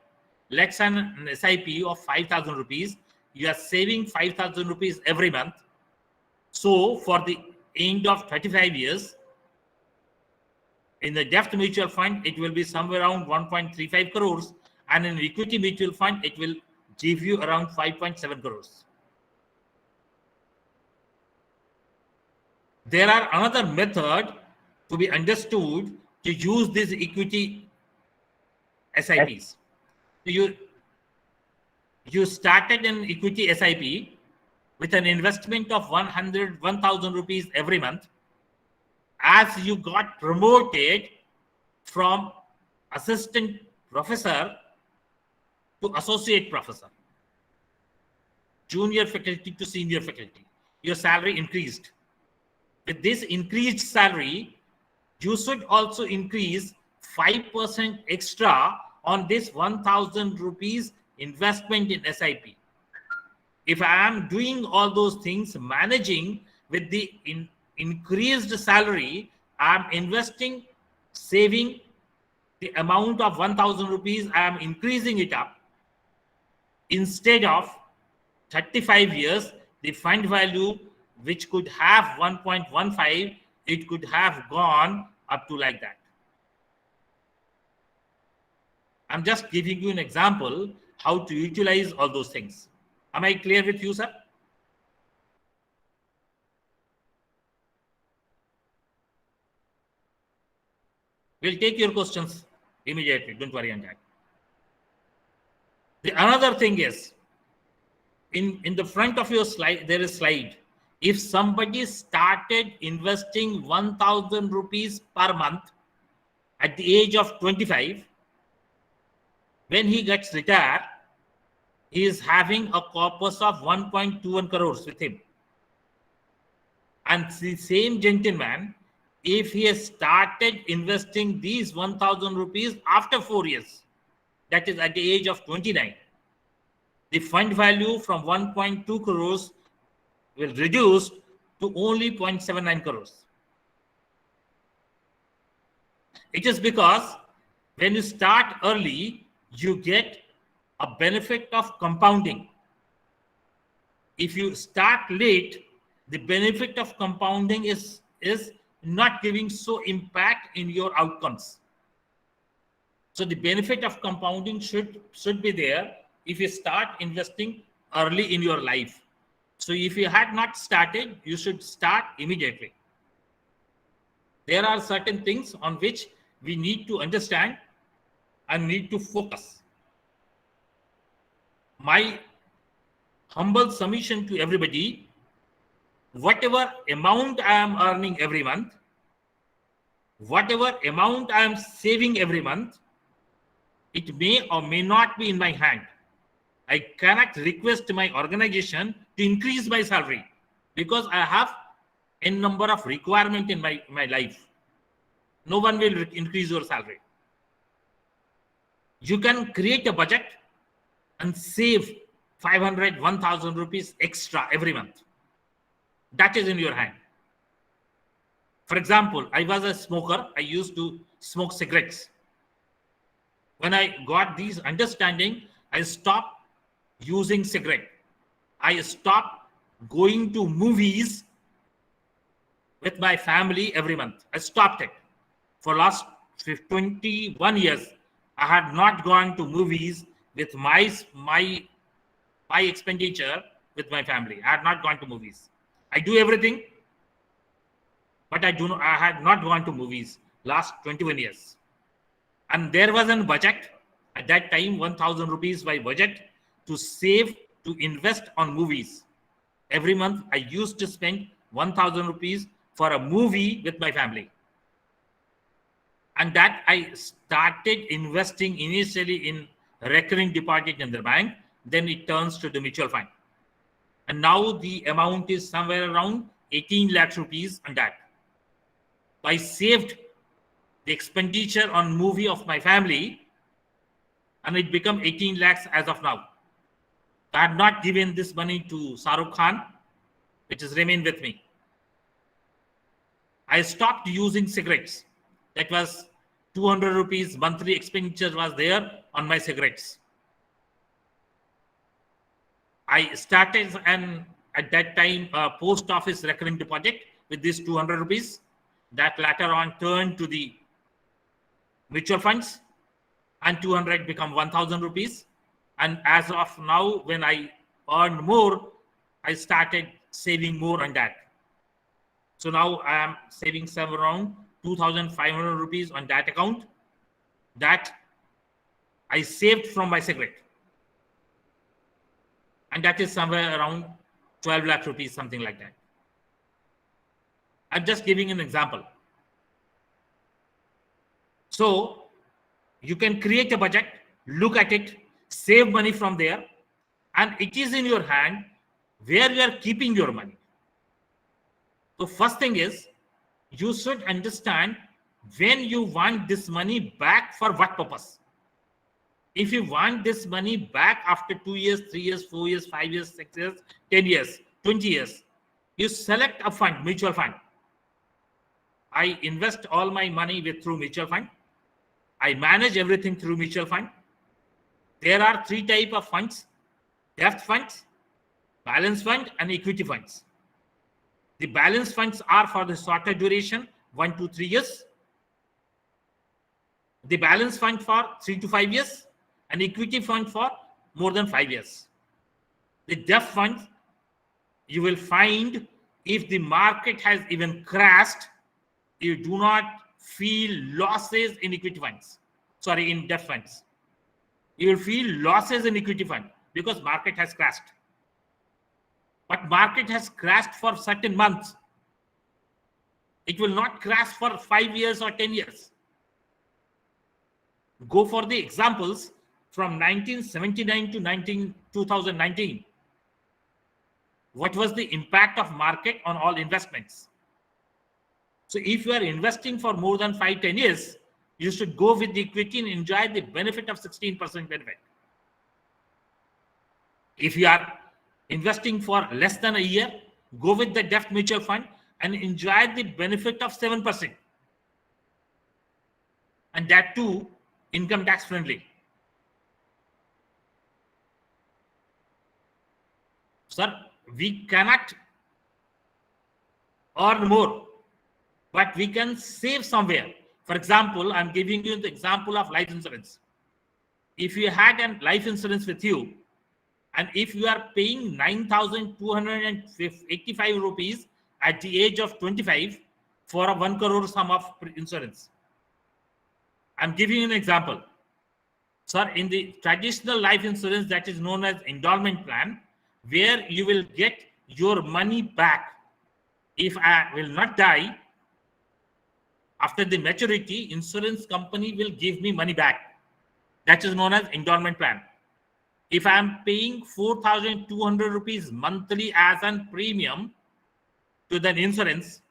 A: Let's say an SIP of 5,000 rupees, you are saving 5,000 rupees every month. So for the end of 35 years, in the depth mutual fund, it will be somewhere around 1.35 crores. And in equity mutual fund, it will give you around 5.7 crores. There are another method to be understood to use these equity SIPs. You started an equity SIP with an investment of 1,000 rupees every month. As you got promoted from assistant professor to associate professor, junior faculty to senior faculty, your salary increased. With this increased salary, you should also increase 5% extra on this 1,000 rupees investment in SIP. If I am doing all those things, managing with the increased salary, I am investing, saving the amount of 1,000 rupees, I am increasing it up. Instead of 35 years, the fund value, which could have 1.15, it could have gone up to like that. I'm just giving you an example how to utilize all those things. Am I clear with you, sir? We'll take your questions immediately. Don't worry on that. The another thing is, in the front of your slide, there is a slide. If somebody started investing 1,000 rupees per month at the age of 25, when he gets retired, he is having a corpus of 1.21 crores with him. And the same gentleman, if he has started investing these 1,000 rupees after 4 years, that is at the age of 29, the fund value from 1.2 crores will reduce to only 0.79 crores. It is because when you start early, you get a benefit of compounding. If you start late, the benefit of compounding is not giving so impact in your outcomes. So the benefit of compounding should be there if you start investing early in your life. So if you had not started, you should start immediately. There are certain things on which we need to understand and need to focus. My humble submission to everybody, whatever amount I am earning every month, whatever amount I am saving every month, it may or may not be in my hand. I cannot request my organization to increase my salary because I have a number of requirements in my life. No one will increase your salary. You can create a budget and save 500, 1,000 rupees extra every month. That is in your hand. For example, I was a smoker. I used to smoke cigarettes. When I got these understanding, I stopped using cigarette. I stopped going to movies with my family every month. I stopped it. For last 21 years, I had not gone to movies with my expenditure with my family. I had not gone to movies. I do everything, but I had not gone to movies last 21 years. And there was a budget at that time, 1,000 rupees by budget to save, to invest on movies. Every month, I used to spend 1,000 rupees for a movie with my family. And that I started investing initially in recurring deposit in the bank, then it turns to the mutual fund. And now the amount is somewhere around 18 lakhs rupees on that. I saved the expenditure on movie of my family and it became 18 lakhs as of now. I had not given this money to Shahrukh Khan, which has remained with me. I stopped using cigarettes. That was 200 rupees monthly expenditure was there on my cigarettes. I started at that time post office recurring deposit with this 200 rupees. That later on turned to the mutual funds and 200 become 1,000 rupees. And as of now, when I earn more, I started saving more on that. So now I am saving somewhere around 2,500 rupees on that account that I saved from my cigarette. And that is somewhere around 12 lakh rupees, something like that. I'm just giving an example. So you can create a budget, look at it, save money from there, and it is in your hand where you are keeping your money. So first thing is, you should understand when you want this money back for what purpose. If you want this money back after 2 years, 3 years, 4 years, 5 years, 6 years, 10 years, 20 years, you select a fund, mutual fund. I invest all my money through mutual fund. I manage everything through mutual fund. There are 3 types of funds: debt funds, balance fund, and equity funds. The balance funds are for the shorter duration, 1 to 3 years. The balance fund for 3 to 5 years, and equity fund for more than 5 years. The debt fund, you will find if the market has even crashed, you do not feel losses in equity funds. Sorry, in debt funds. You will feel losses in equity fund because market has crashed. But market has crashed for certain months. It will not crash for 5 years or 10 years. Go for the examples from 1979 to 2019. What was the impact of market on all investments? So if you are investing for more than 5-10 years, you should go with the equity and enjoy the benefit of 16% benefit. If you are investing for less than a year, go with the debt mutual fund and enjoy the benefit of 7%. And that too, income tax friendly. Sir, we cannot earn more, but we can save somewhere. For example, I'm giving you the example of life insurance. If you had a life insurance with you, and if you are paying 9,285 rupees at the age of 25 for a 1 crore sum of insurance. I'm giving you an example. Sir, in the traditional life insurance that is known as endowment plan, where you will get your money back. If I will not die, after the maturity, insurance company will give me money back. That is known as endowment plan. If I am paying 4,200 rupees monthly as a premium to the insurance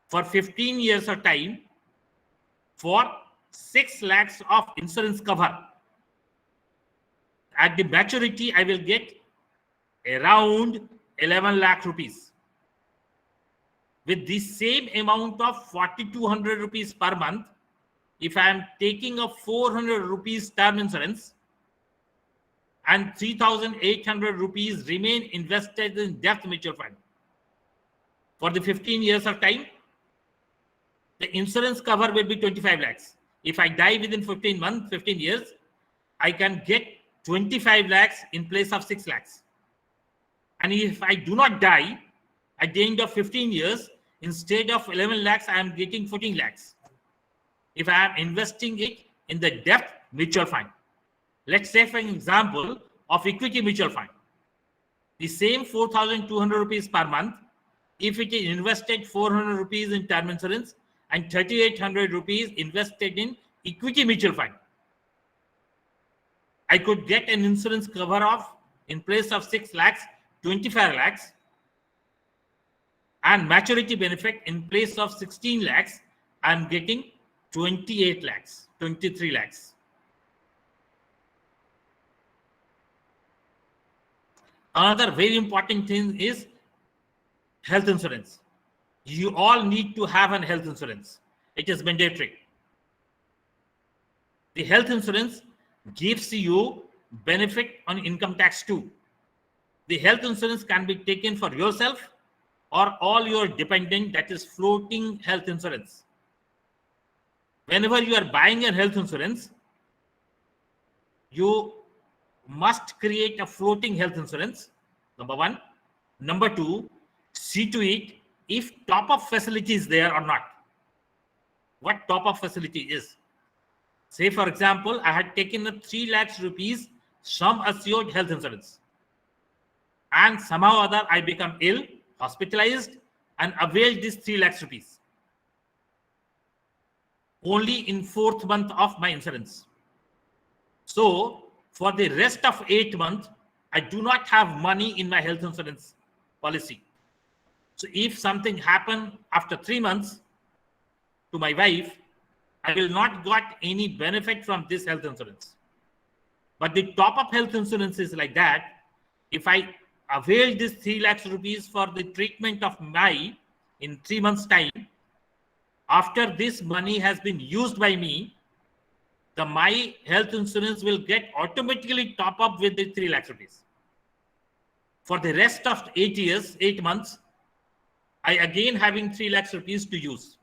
A: for 15 years of time for 6 lakhs of insurance cover, at the maturity, I will get around 11 lakh rupees. With the same amount of 4,200 rupees per month, if I am taking a 400 rupees term insurance and 3,800 rupees remain invested in debt mutual fund for the 15 years of time, the insurance cover will be 25 lakhs. If I die within 15 years, I can get 25 lakhs in place of 6 lakhs. And if I do not die at the end of 15 years, instead of 11 lakhs, I am getting 14 lakhs. If I am investing it in the debt mutual fund. Let's say, for example, of equity mutual fund. The same 4,200 rupees per month, if it is invested 400 rupees in term insurance and 3,800 rupees invested in equity mutual fund, I could get an insurance cover of, in place of 6 lakhs, 25 lakhs, and maturity benefit in place of 16 lakhs, I'm getting 28 lakhs, 23 lakhs. Another very important thing is health insurance. You all need to have an health insurance. It is mandatory. The health insurance gives you benefit on income tax too. The health insurance can be taken for yourself or all your dependent, that is floating health insurance. Whenever you are buying a health insurance, you must create a floating health insurance, number one. Number two, see to it if top-up facility is there or not. what top-up facility is. Say, for example, I had taken a 3 lakhs rupees sum assured health insurance. And somehow or other, I become ill, hospitalized, and availed this 3 lakhs rupees. Only in 4th month of my insurance. So, for the rest of 8 months, I do not have money in my health insurance policy. So, if something happened after 3 months to my wife, I will not got any benefit from this health insurance. But the top-up health insurance is like that. If I avail this 3 lakhs rupees for the treatment of my in 3 months' time, after this money has been used by me, my health insurance will get automatically top up with the 3 lakhs rupees. For the rest of 8 months, I again having 3 lakhs rupees to use.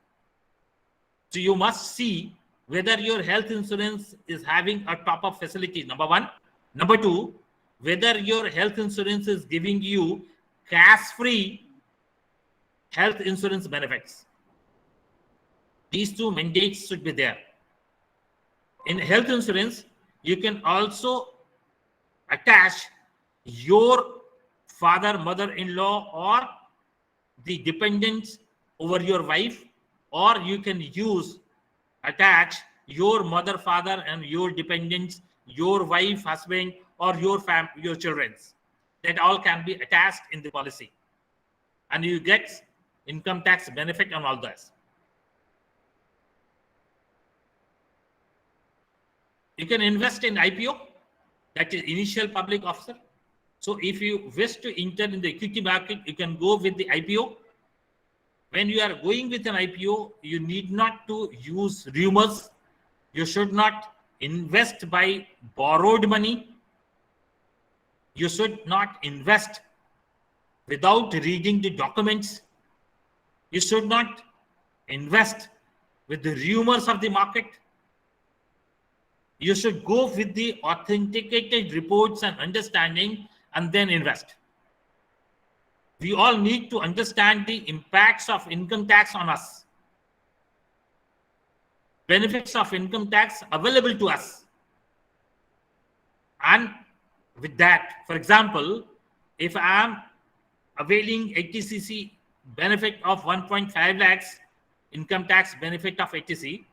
A: So you must see whether your health insurance is having a top-up facility, number one. Number two, whether your health insurance is giving you cash-free health insurance benefits. These two mandates should be there. In health insurance, you can also attach your father, mother-in-law, or the dependents over your wife, or you can attach your mother, father, and your dependents, your wife, husband, or your children. That all can be attached in the policy, and you get income tax benefit on all this. You can invest in IPO, that is initial public offer. So if you wish to enter in the equity market, you can go with the IPO. When you are going with an IPO, you need not to use rumors. You should not invest by borrowed money. You should not invest without reading the documents. You should not invest with the rumors of the market. You should go with the authenticated reports and understanding and then invest. We all need to understand the impacts of income tax on us. Benefits of income tax available to us. And with that, for example, if I am availing 80cc benefit of 1.5 lakhs, income tax benefit of 80c,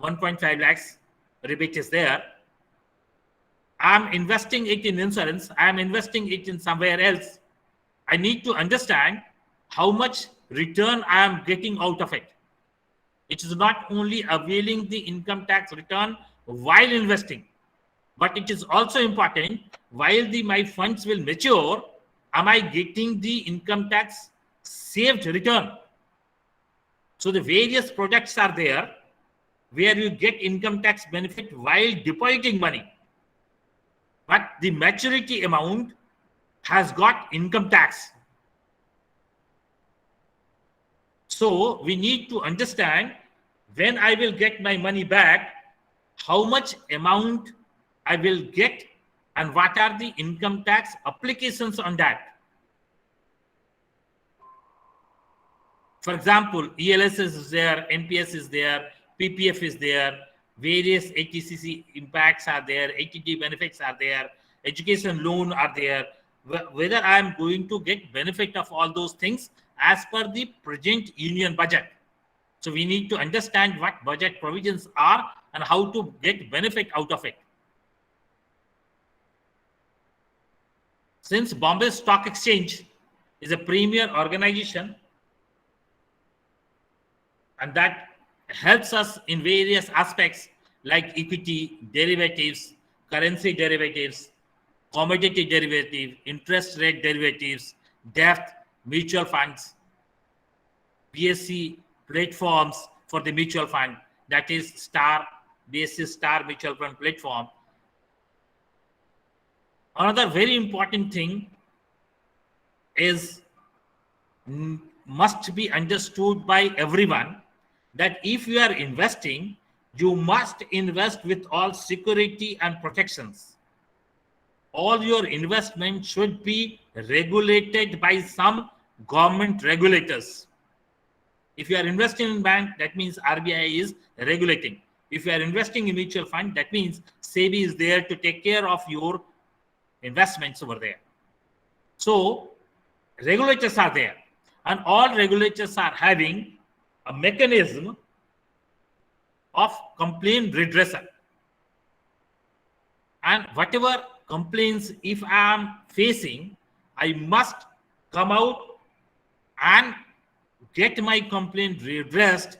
A: 1.5 lakhs, rebate is there. I'm investing it in insurance. I'm investing it in somewhere else. I need to understand how much return I am getting out of it. It is not only availing the income tax return while investing, but it is also important while my funds will mature, am I getting the income tax saved return? So the various products are there where you get income tax benefit while depositing money. But the maturity amount has got income tax. So we need to understand when I will get my money back, how much amount I will get and what are the income tax applications on that. For example, ELS is there, NPS is there, PPF is there, various 80cc impacts are there, 80D benefits are there, education loan are there. Whether I am going to get benefit of all those things as per the present union budget. So we need to understand what budget provisions are and how to get benefit out of it. Since Bombay Stock Exchange is a premier organization and that helps us in various aspects like equity, derivatives, currency derivatives, commodity derivative, interest rate derivatives, debt, mutual funds, BSC platforms for the mutual fund, that is BSC Star Mutual Fund platform. Another very important thing is must be understood by everyone that if you are investing, you must invest with all security and protections. All your investment should be regulated by some government regulators. If you are investing in bank, that means RBI is regulating. If you are investing in mutual fund, that means SEBI is there to take care of your investments over there. So regulators are there, and all regulators are having a mechanism of complaint redressal. And whatever complaints if I am facing, I must come out and get my complaint redressed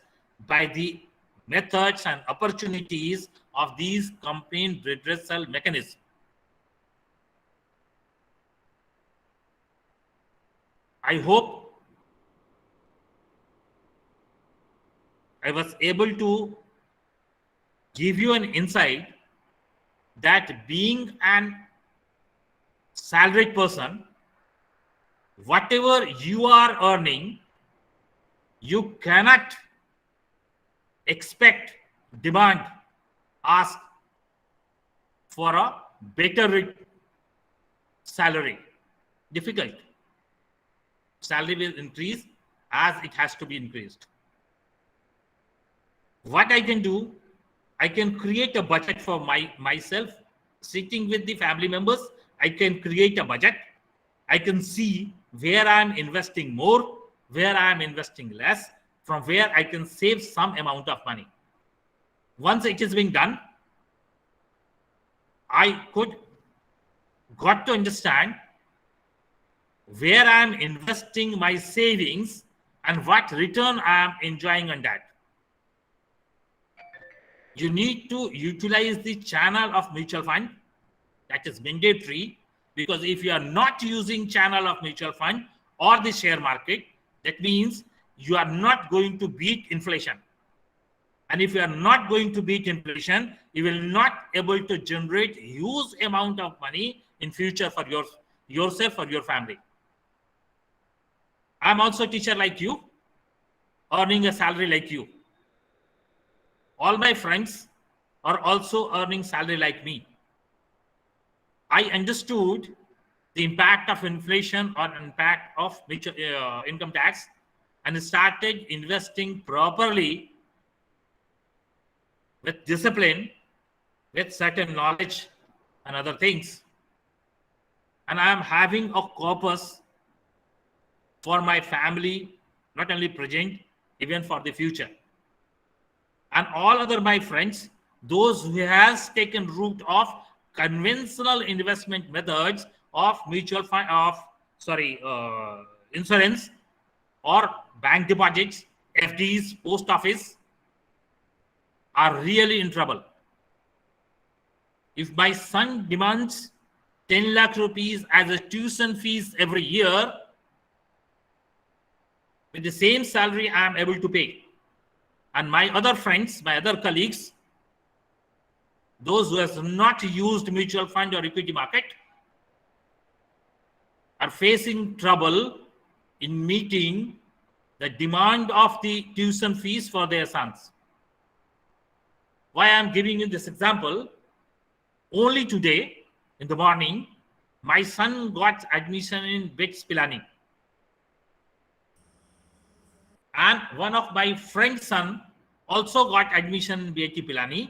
A: by the methods and opportunities of these complaint redressal mechanisms. I hope I was able to give you an insight that being an salaried person, whatever you are earning, you cannot expect, demand, ask for a better salary. Difficult. Salary will increase as it has to be increased. What I can do, I can create a budget for myself, sitting with the family members. I can create a budget. I can see where I'm investing more, where I'm investing less, from where I can save some amount of money. Once it is being done, I got to understand where I'm investing my savings and what return I am enjoying on that. You need to utilize the channel of mutual fund. That is mandatory, because if you are not using channel of mutual fund or the share market, that means you are not going to beat inflation. And if you are not going to beat inflation, you will not able to generate huge amount of money in future for yourself or your family. I'm also a teacher like you, earning a salary like you. All my friends are also earning salary like me. I understood the impact of inflation or impact of income tax and started investing properly with discipline, with certain knowledge and other things. And I am having a corpus for my family, not only present, even for the future. And all other my friends, those who has taken route of conventional investment methods of mutual fund, insurance or bank deposits, FDs, post office, are really in trouble. If my son demands 10 lakh rupees as a tuition fees every year, with the same salary I am able to pay. And my other friends, my other colleagues, those who have not used mutual fund or equity market, are facing trouble in meeting the demand of the tuition fees for their sons. Why I'm giving you this example? Only today in the morning, my son got admission in BITS Pilani. And one of my friend's son also got admission in BIT Pilani.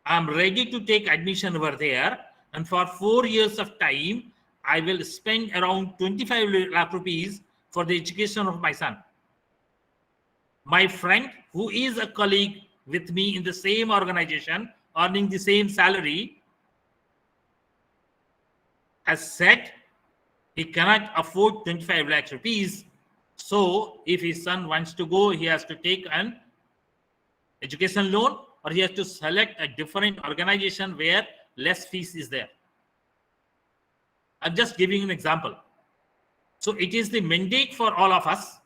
A: I'm ready to take admission over there. And for 4 years of time, I will spend around 25 lakh rupees for the education of my son. My friend, who is a colleague with me in the same organization, earning the same salary, has said he cannot afford 25 lakh rupees. So if his son wants to go, he has to take an education loan, or he has to select a different organization where less fees is there. I'm just giving an example. So it is the mandate for all of us,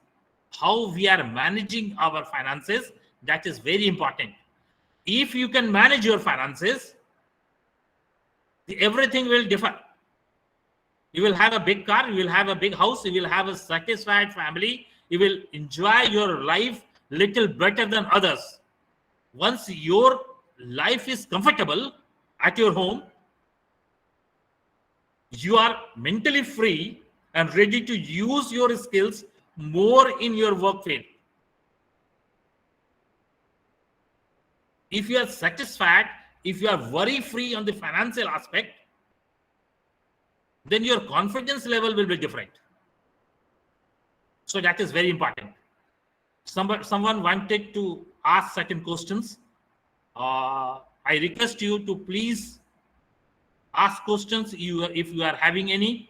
A: how we are managing our finances. That is very important. If you can manage your finances, everything will differ. You will have a big car, you will have a big house, you will have a satisfied family, you will enjoy your life little better than others. Once your life is comfortable at your home, you are mentally free and ready to use your skills more in your work field. If you are satisfied, if you are worry-free on the financial aspect, then your confidence level will be different. So that is very important. Someone wanted to ask certain questions. I request you to please ask questions if you are having any.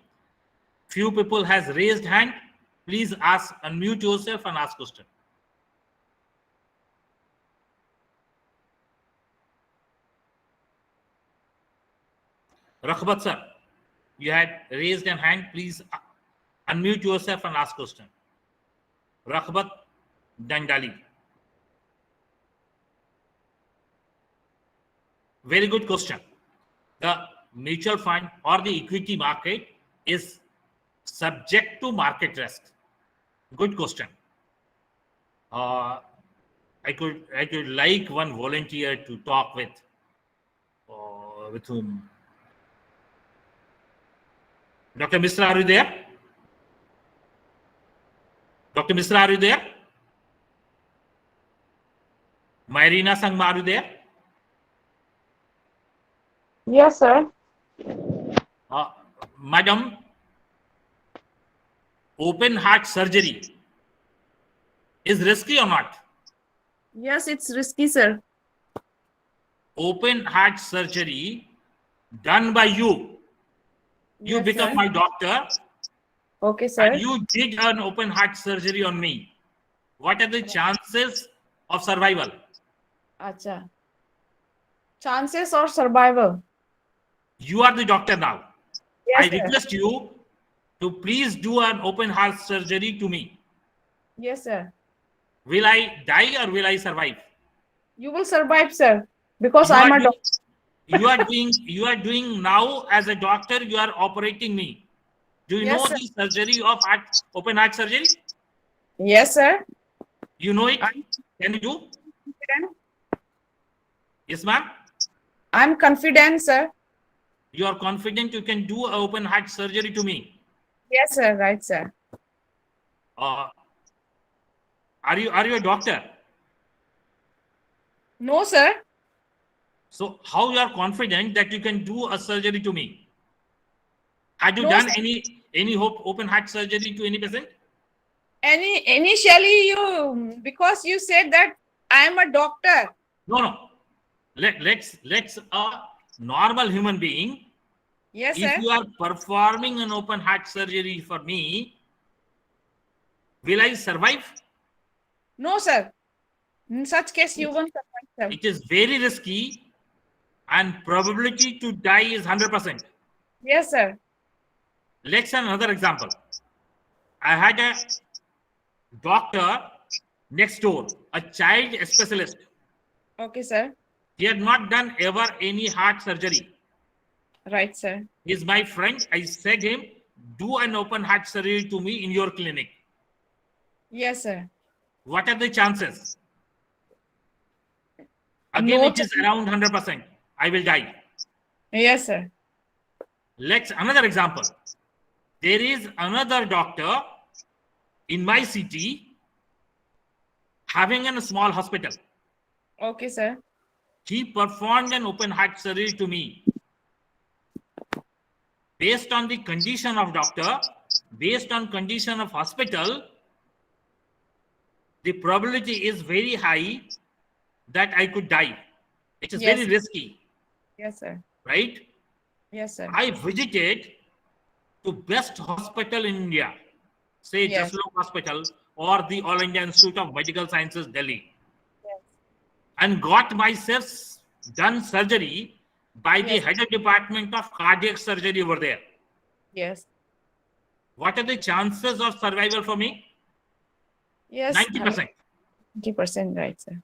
A: Few people has raised hand. Please unmute yourself and ask question. Rakhbat sir, you had raised a hand. Please unmute yourself and ask question. Rakhbat Dandali. Very good question. The mutual fund or the equity market is subject to market risk. Good question. I could like one volunteer to talk with whom. Dr. Misra, are you there? Dr. Misra, are you there? Myrina Sangma, are you there?
E: Yes, sir.
A: Madam, open heart surgery is risky or not?
E: Yes, it's risky, sir.
A: Open heart surgery done by you. You
E: Yes,
A: become
E: sir.
A: my doctor.
E: Okay, sir.
A: And you did an open heart surgery on me. What are the chances of survival?
E: Acha. Chances or survival?
A: You are the doctor now.
E: Yes,
A: I
E: sir.
A: request you to please do an open heart surgery to me.
E: Yes, sir.
A: Will I die or will I survive?
E: You will survive, sir, because
A: You
E: I'm
A: are
E: a doctor.
A: you are doing now as a doctor, you are operating me. Do you
E: Yes,
A: know
E: sir.
A: the surgery of open heart surgery?
E: Yes, sir.
A: You know it?
E: I'm
A: Can you do?
E: confident.
A: Yes, ma'am.
E: I'm confident, sir.
A: You are confident you can do an open heart surgery to me.
E: Yes, sir. Right, sir.
A: Are you a doctor?
E: No, sir.
A: So how you are confident that you can do a surgery to me? Had you
E: No,
A: done
E: sir.
A: any open heart surgery to any patient?
E: Initially, because you said that I am a doctor.
A: No. Let's a normal human being.
E: Yes,
A: If
E: sir.
A: you are performing an open heart surgery for me, will I survive?
E: No, sir. In such case, you won't survive, sir.
A: It is very risky and probability to die is 100%.
E: Yes, sir.
A: Let's have another example. I had a doctor next door, a child specialist.
E: Okay, sir.
A: He had not done ever any heart surgery.
E: Right, sir.
A: He is my friend. I said him, do an open heart surgery to me in your clinic.
E: Yes, sir.
A: What are the chances? Again,
E: No
A: it is around 100%. I will die.
E: Yes, sir.
A: Let's another example. There is another doctor in my city having a small hospital.
E: Okay, sir.
A: He performed an open heart surgery to me. Based on the condition of doctor, based on condition of hospital, the probability is very high that I could die. It is
E: Yes.
A: very risky,
E: Yes, sir.
A: right?
E: Yes, sir.
A: I visited to best hospital in India, say
E: Yes.
A: Jaslok Hospital or the All India Institute of Medical Sciences, Delhi,
E: Yes.
A: and got myself done surgery by the
E: Yes.
A: head of department of cardiac surgery over there.
E: Yes.
A: What are the chances of survival for me?
E: Yes.
A: 90%.
E: 90% right, sir.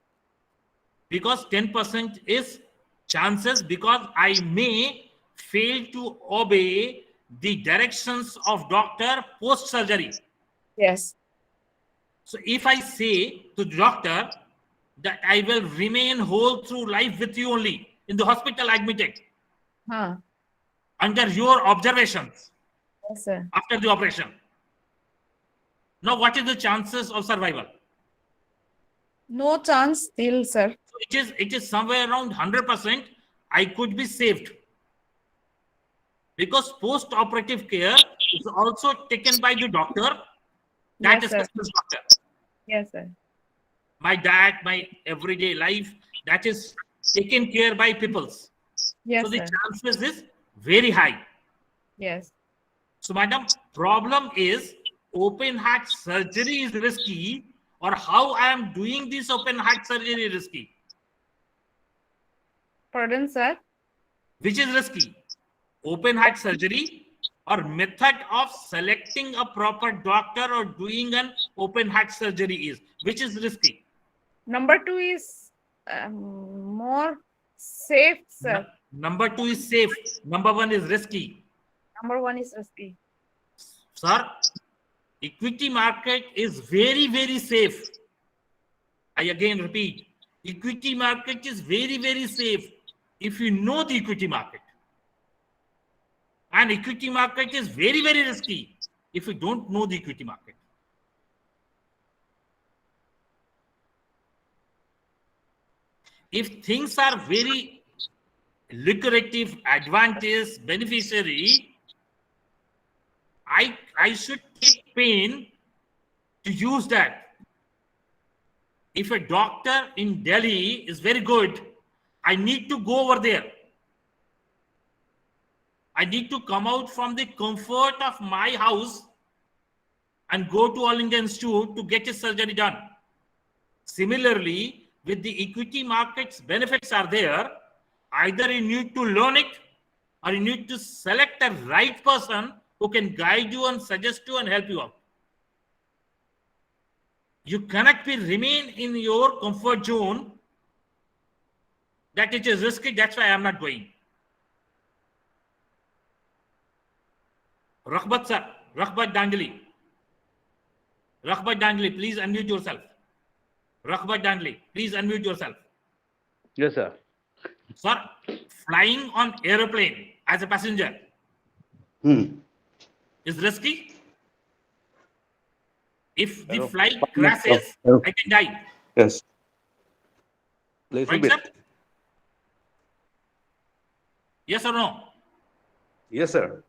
A: Because 10% is chances because I may fail to obey the directions of doctor post surgery.
E: Yes.
A: So if I say to the doctor that I will remain whole through life with you only in the hospital admitted
E: Huh.
A: under your observations
E: Yes, sir.
A: after the operation. Now what is the chances of survival?
E: No chance still, sir.
A: So it is somewhere around 100%. I could be saved because post-operative care is also taken by the doctor. That
E: Yes,
A: is
E: sir.
A: specialist doctor.
E: Yes, sir.
A: My diet, my everyday life, that is taken care by peoples.
E: Yes,
A: So the
E: sir.
A: chances is very high.
E: Yes.
A: So, madam, problem is open heart surgery is risky, or how I am doing this open heart surgery is risky.
E: Pardon, sir.
A: Which is risky? Open heart surgery or method of selecting a proper doctor or doing an open heart surgery is, which is risky?
E: Number 2 is more safe, sir.
A: Number 2 is safe. Number 1 is risky.
E: Number 1 is risky.
A: Sir, equity market is very, very safe. I again repeat, equity market is very, very safe if you know the equity market. And equity market is very, very risky if you don't know the equity market. If things are very lucrative, advantageous, beneficiary, I should take pain to use that. If a doctor in Delhi is very good, I need to go over there. I need to come out from the comfort of my house and go to All India Institute to get a surgery done. Similarly, with the equity markets, benefits are there. Either you need to learn it or you need to select a right person who can guide you and suggest you and help you out. You cannot remain in your comfort zone that it is risky, that's why I am not going. Rakhbat sir, Rakhbat Dandali. Rakhbat Dandali, please unmute yourself. Rakhbat Dandali, please unmute yourself.
F: Yes, sir.
A: Sir, flying on aeroplane as a passenger is risky. If the flight crashes, I can die.
F: Yes. Little
A: Right,
F: bit.
A: sir? Yes or no?
F: Yes, sir.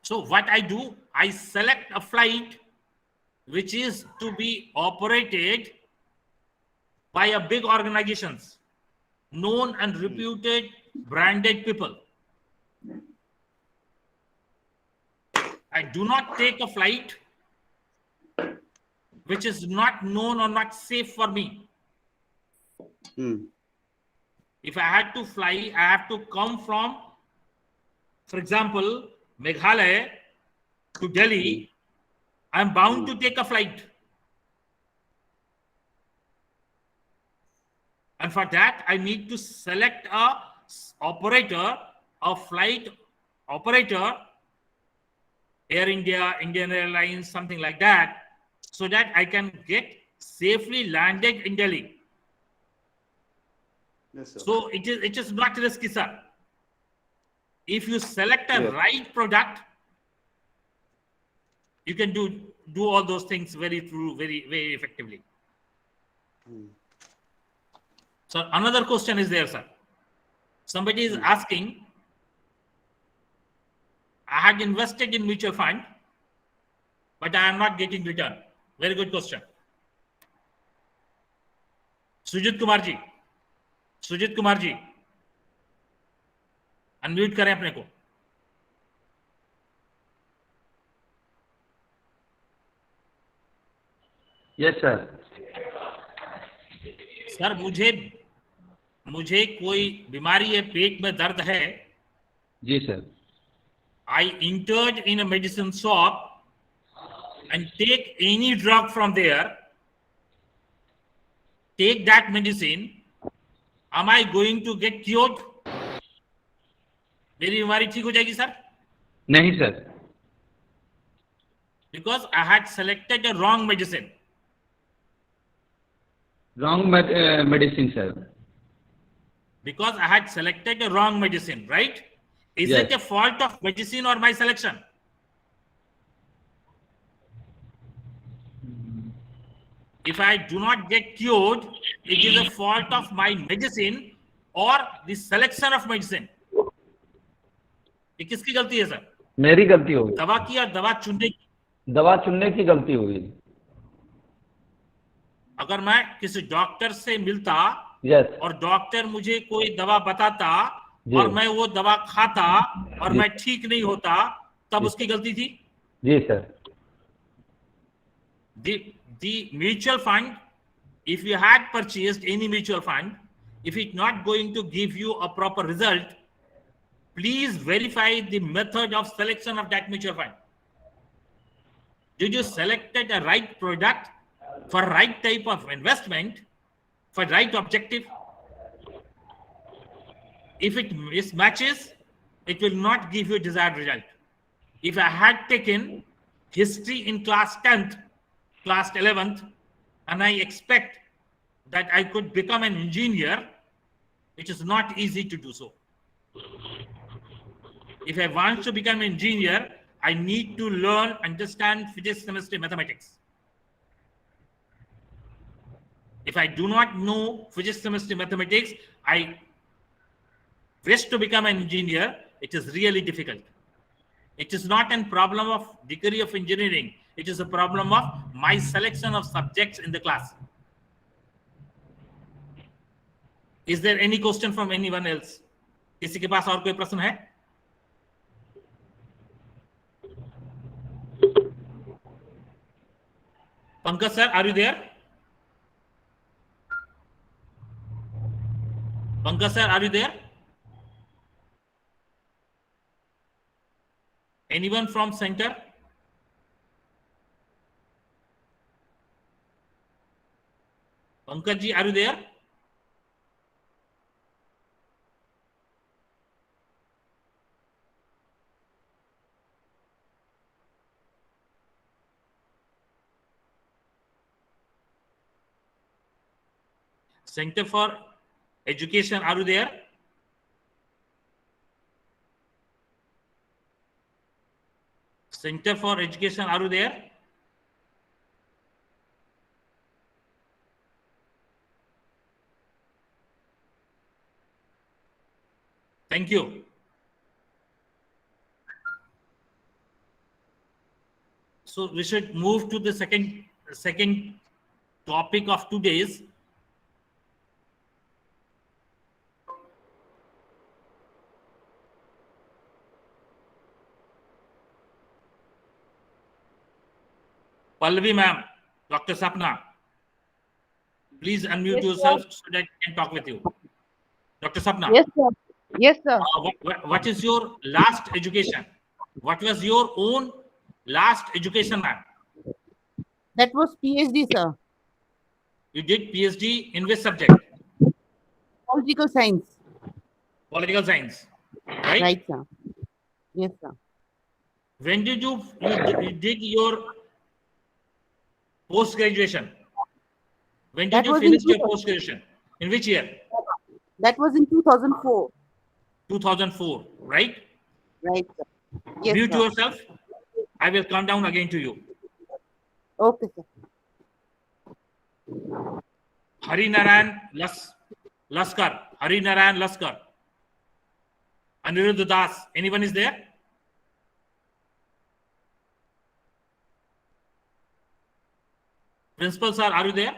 A: So what I do, I select a flight which is to be operated by a big organizations, known and reputed, branded people. I do not take a flight which is not known or not safe for me. If I had to fly, I have to come from, for example, Meghalaya to Delhi. I'm bound to take a flight. And for that, I need to select a operator, a flight operator, Air India, Indian Airlines, something like that, so that I can get safely landed in Delhi.
F: Yes, sir.
A: So it is not risky, sir. If you select a right product, you can do all those things very effectively. So another question is there, sir. Somebody is asking, I had invested in mutual fund, but I am not getting return. Very good question. Sujit Kumar ji, unmute करें अपने को.
G: Yes sir.
A: Sir मुझे कोई बीमारी है, पेट में दर्द है.
G: जी sir.
A: I entered in a medicine shop and take any drug from there, take that medicine, am I going to get cured? मेरी बीमारी ठीक हो जाएगी सर?
G: नहीं sir.
A: Because I had selected a wrong medicine.
G: Wrong medicine sir.
A: Because I had selected a wrong medicine, right? Is
G: Yes.
A: it a fault of medicine or my selection? If I do not get cured, it is a fault of my medicine or the selection of medicine. ये किसकी गलती है sir?
G: मेरी गलती होगी,
A: दवा की या दवा चुनने की?
G: दवा चुनने की गलती होगी।
A: अगर मैं किसी डॉक्टर से मिलता
G: यस
A: और डॉक्टर मुझे कोई दवा बताता
G: जी।
A: और मैं वो दवा खाता और
G: जी।
A: मैं ठीक नहीं होता, तब
G: जी।
A: उसकी गलती थी?
G: जी sir.
A: The mutual fund, if you had purchased any mutual fund, if it's not going to give you a proper result, please verify the method of selection of that mutual fund. Did you selected a right product for right type of investment, for right objective? If it mismatches, it will not give you desired result. If I had taken history in class 10th, class 11th, and I expect that I could become an engineer, it is not easy to do so. If I want to become an engineer, I need to learn, understand physics, chemistry, mathematics. If I do not know physics, chemistry, mathematics, I wish to become an engineer, it is really difficult. It is not a problem of degree of engineering. It is a problem of my selection of subjects in the class. Is there any question from anyone else? किसी के पास और कोई प्रश्न है? Pankaj sir, are you there? Pankaj sir, are you there? Anyone from center? Pankaj ji, are you there? Center for Education, are you there? Center for Education, are you there? Thank you. So we should move to the second topic of today's. Pallavi ma'am, Dr. Sapna, please unmute
H: Yes,
A: yourself so that I can talk with you. Dr. Sapna,
H: Yes, sir. Yes, sir.
A: what is your last education? What was your own last education, ma'am?
H: That was PhD, sir.
A: You did PhD in which subject?
H: Political science.
A: Political science, right?
H: Right, sir. Yes, sir.
A: When did you did your post-graduation? When did
H: That
A: you
H: was in
A: finish your
H: 2000.
A: post-graduation? In which year?
H: That was in 2004.
A: 2004, right?
H: Right, sir. Yes,
A: Mute
H: sir.
A: yourself. I will come down again to you.
H: Okay, sir.
A: Hari Narayan Laskar. Hari Narayan Laskar. Aniruddha Das. Anyone is there? Principal sir, are you there?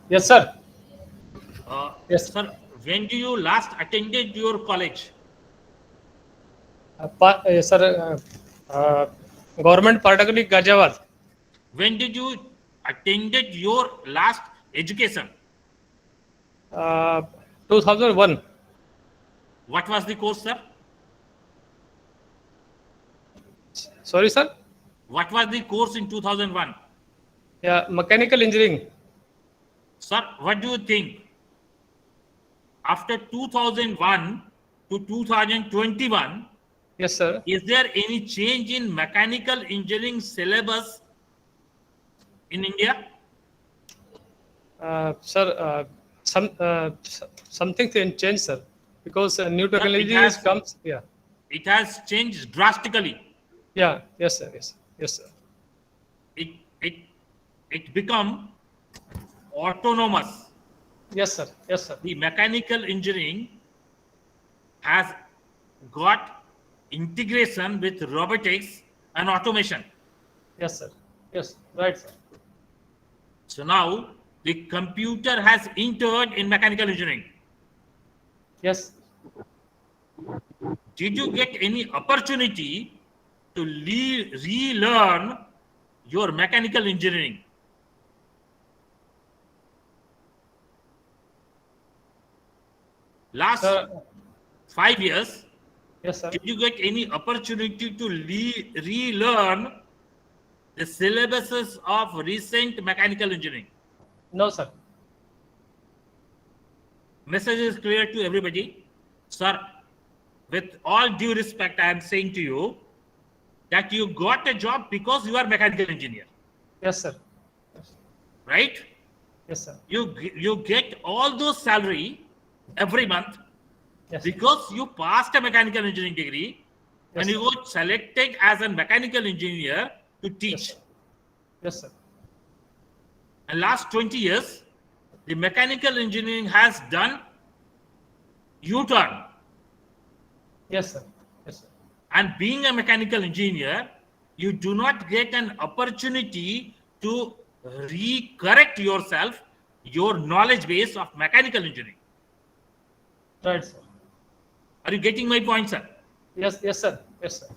B: Yes, sir. Yes.
A: Sir, when do you last attended your college?
B: Yes, sir. Government Polytechnic Ghaziabad.
A: When did you attended your last education?
B: 2001.
A: What was the course, sir?
B: Sorry, sir.
A: What was the course in 2001?
B: Yeah, mechanical engineering.
A: Sir, what do you think? After 2001 to 2021,
B: Yes, sir.
A: is there any change in mechanical engineering syllabus in India?
B: Sir, something changed, sir, because new technology
A: has-
B: comes. Yeah.
A: It has changed drastically.
B: Yeah. Yes, sir. Yes. Yes, sir.
A: It it become autonomous.
B: Yes, sir. Yes, sir.
A: The mechanical engineering has got integration with robotics and automation.
B: Yes, sir. Yes, right, sir.
A: So now the computer has entered in mechanical engineering.
B: Yes.
A: Did you get any opportunity to relearn your mechanical engineering? Last
B: Sir.
A: 5 years,
B: Yes, sir.
A: did you get any opportunity to relearn the syllabuses of recent mechanical engineering?
B: No, sir.
A: Message is clear to everybody. Sir, with all due respect, I am saying to you that you got a job because you are mechanical engineer,
B: Yes, sir.
A: right?
B: Yes, sir.
A: You get all those salary every month
B: Yes, sir.
A: because you passed a mechanical engineering degree
B: Yes,
A: and you
B: sir.
A: got selected as a mechanical engineer to
B: Yes,
A: teach.
B: sir. Yes, sir.
A: And last 20 years, the mechanical engineering has done U-turn.
B: Yes, sir. Yes, sir.
A: And being a mechanical engineer, you do not get an opportunity to correct yourself, your knowledge base of mechanical engineering.
B: Right, sir.
A: Are you getting my point, sir?
B: Yes, yes, sir. Yes, sir.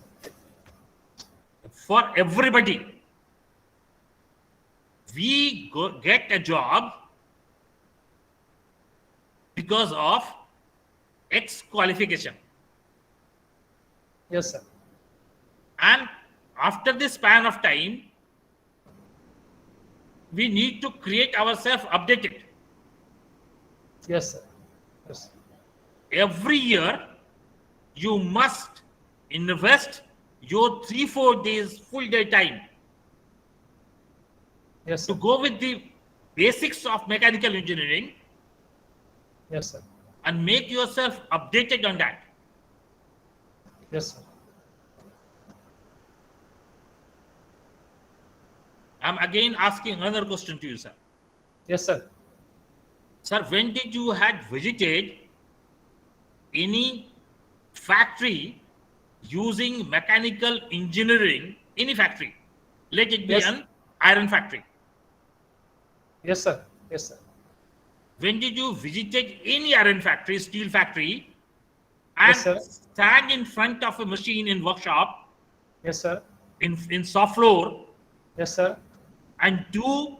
A: For everybody, we get a job because of X qualification.
B: Yes, sir.
A: And after this span of time, we need to create ourselves updated.
B: Yes, sir. Yes.
A: Every year, you must invest your 3-4 days full day time
B: Yes,
A: to
B: sir.
A: go with the basics of mechanical engineering
B: Yes, sir.
A: and make yourself updated on that.
B: Yes, sir.
A: I'm again asking another question to you, sir.
B: Yes, sir.
A: Sir, when did you had visited any factory using mechanical engineering, any factory? Let it be
B: Yes.
A: an iron factory.
B: Yes, sir. Yes, sir.
A: When did you visited any iron factory, steel factory, and
B: Yes, sir.
A: stand in front of a machine in workshop,
B: Yes, sir.
A: in soft floor,
B: Yes, sir.
A: and do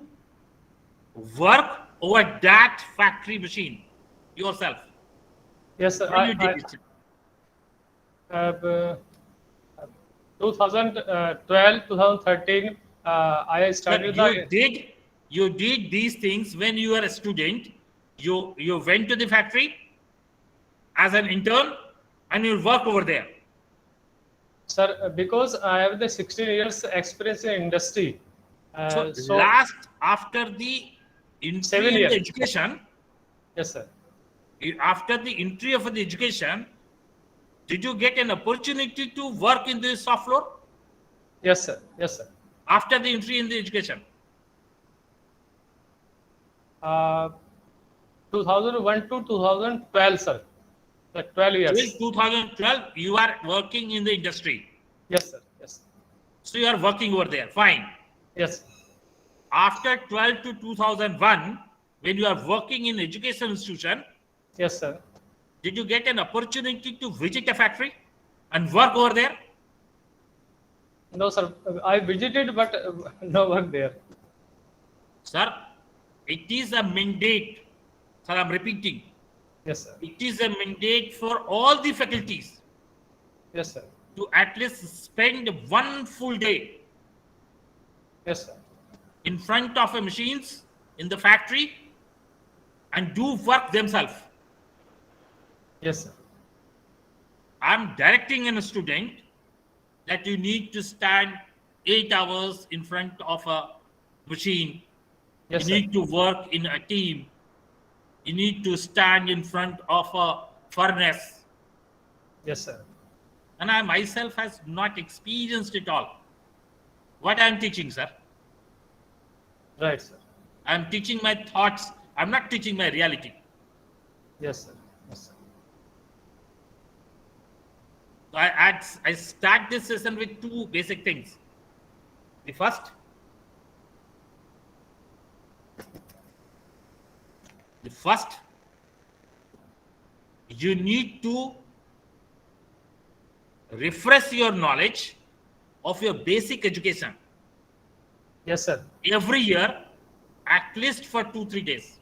A: work over that factory machine yourself?
B: Yes, sir.
A: When you did it?
B: 2012, 2013, I
A: Sir,
B: started
A: you did these things when you were a student. You went to the factory as an intern and you work over there.
B: Sir, because I have the 16 years experience in industry.
A: So last after the entry
B: 7
A: in the
B: years.
A: education,
B: Yes, sir.
A: after the entry of the education, did you get an opportunity to work in the soft floor
B: Yes, sir. Yes, sir.
A: after the entry in the education?
B: 2001 to 2012, sir. Like 12 years.
A: Till 2012, you are working in the industry.
B: Yes, sir. Yes.
A: So you are working over there. Fine.
B: Yes.
A: After 12 to 2001, when you are working in education institution,
B: Yes, sir.
A: did you get an opportunity to visit a factory and work over there?
B: No, sir. I visited, but no work there.
A: Sir, it is a mandate. Sir, I'm repeating.
B: Yes, sir.
A: It is a mandate for all the faculties
B: Yes, sir.
A: to at least spend one full day
B: Yes, sir.
A: in front of a machines in the factory and do work themselves.
B: Yes, sir.
A: I'm directing a student that you need to stand 8 hours in front of a machine.
B: Yes,
A: You
B: sir.
A: need to work in a team. You need to stand in front of a furnace.
B: Yes, sir.
A: And I myself has not experienced it all. What I am teaching, sir.
B: Right, sir.
A: I'm teaching my thoughts. I'm not teaching my reality.
B: Yes, sir. Yes, sir.
A: So I start this session with two basic things. The first, you need to refresh your knowledge of your basic education
B: Yes, sir.
A: every year, at least for 2-3 days.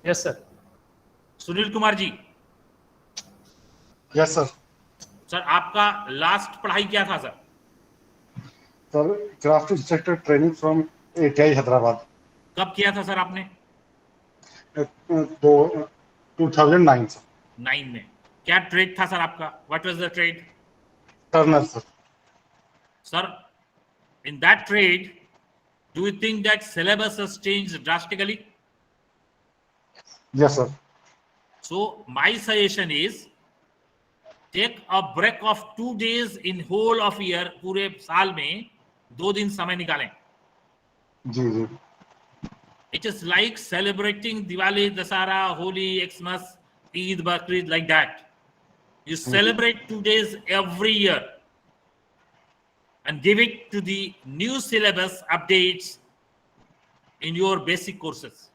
B: Yes, sir.
A: Sunil Kumar ji,
I: yes sir.
A: Sir आपका last पढ़ाई क्या था सर?
I: सर craft instructor training from AICTE Hyderabad.
A: कब किया था sir आपने?
I: 2009 सर.
A: 9 में. क्या ट्रेड था सर आपका? What was the trade?
I: Turner sir.
A: Sir, in that trade, do you think that syllabus has changed drastically?
I: Yes sir.
A: So my suggestion is take a break of 2 days in whole of year. पूरे साल में 2 दिन समय निकालें.
I: जी जी.
A: It is like celebrating Diwali, Dasara, Holi, Xmas, Eid, Bakrid, like that. You celebrate 2 days every year and give it to the new syllabus updates in your basic courses.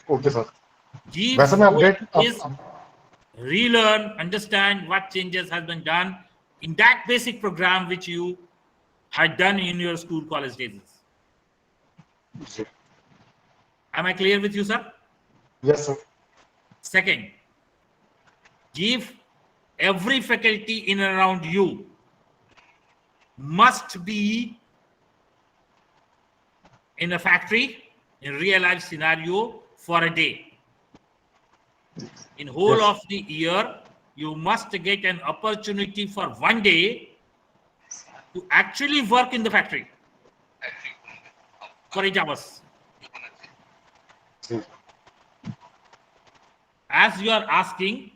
I: Okay sir.
A: Give
I: वैसे मैं
A: whole
I: update
A: days, relearn, understand what changes has been done in that basic program which you had done in your school college days. Am I clear with you, sir?
I: Yes sir.
A: Second, give every faculty in and around you must be in a factory in real life scenario for a day. In whole
I: Yes.
A: of the year, you must get an opportunity for 1 day to actually work in the factory for 8 hours.
I: जी.
A: As we are asking,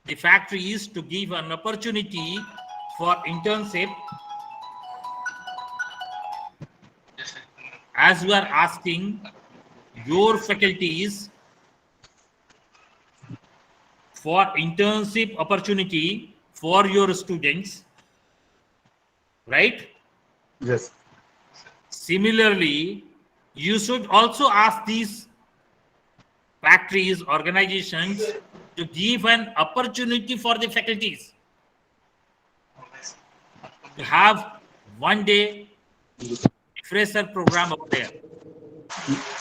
A: the factories to give an opportunity for internship. As we are asking your faculties for internship opportunity for your students, right?
I: Yes.
A: Similarly, you should also ask these factories, organizations to give an opportunity for the faculties to have 1 day fresher program over there.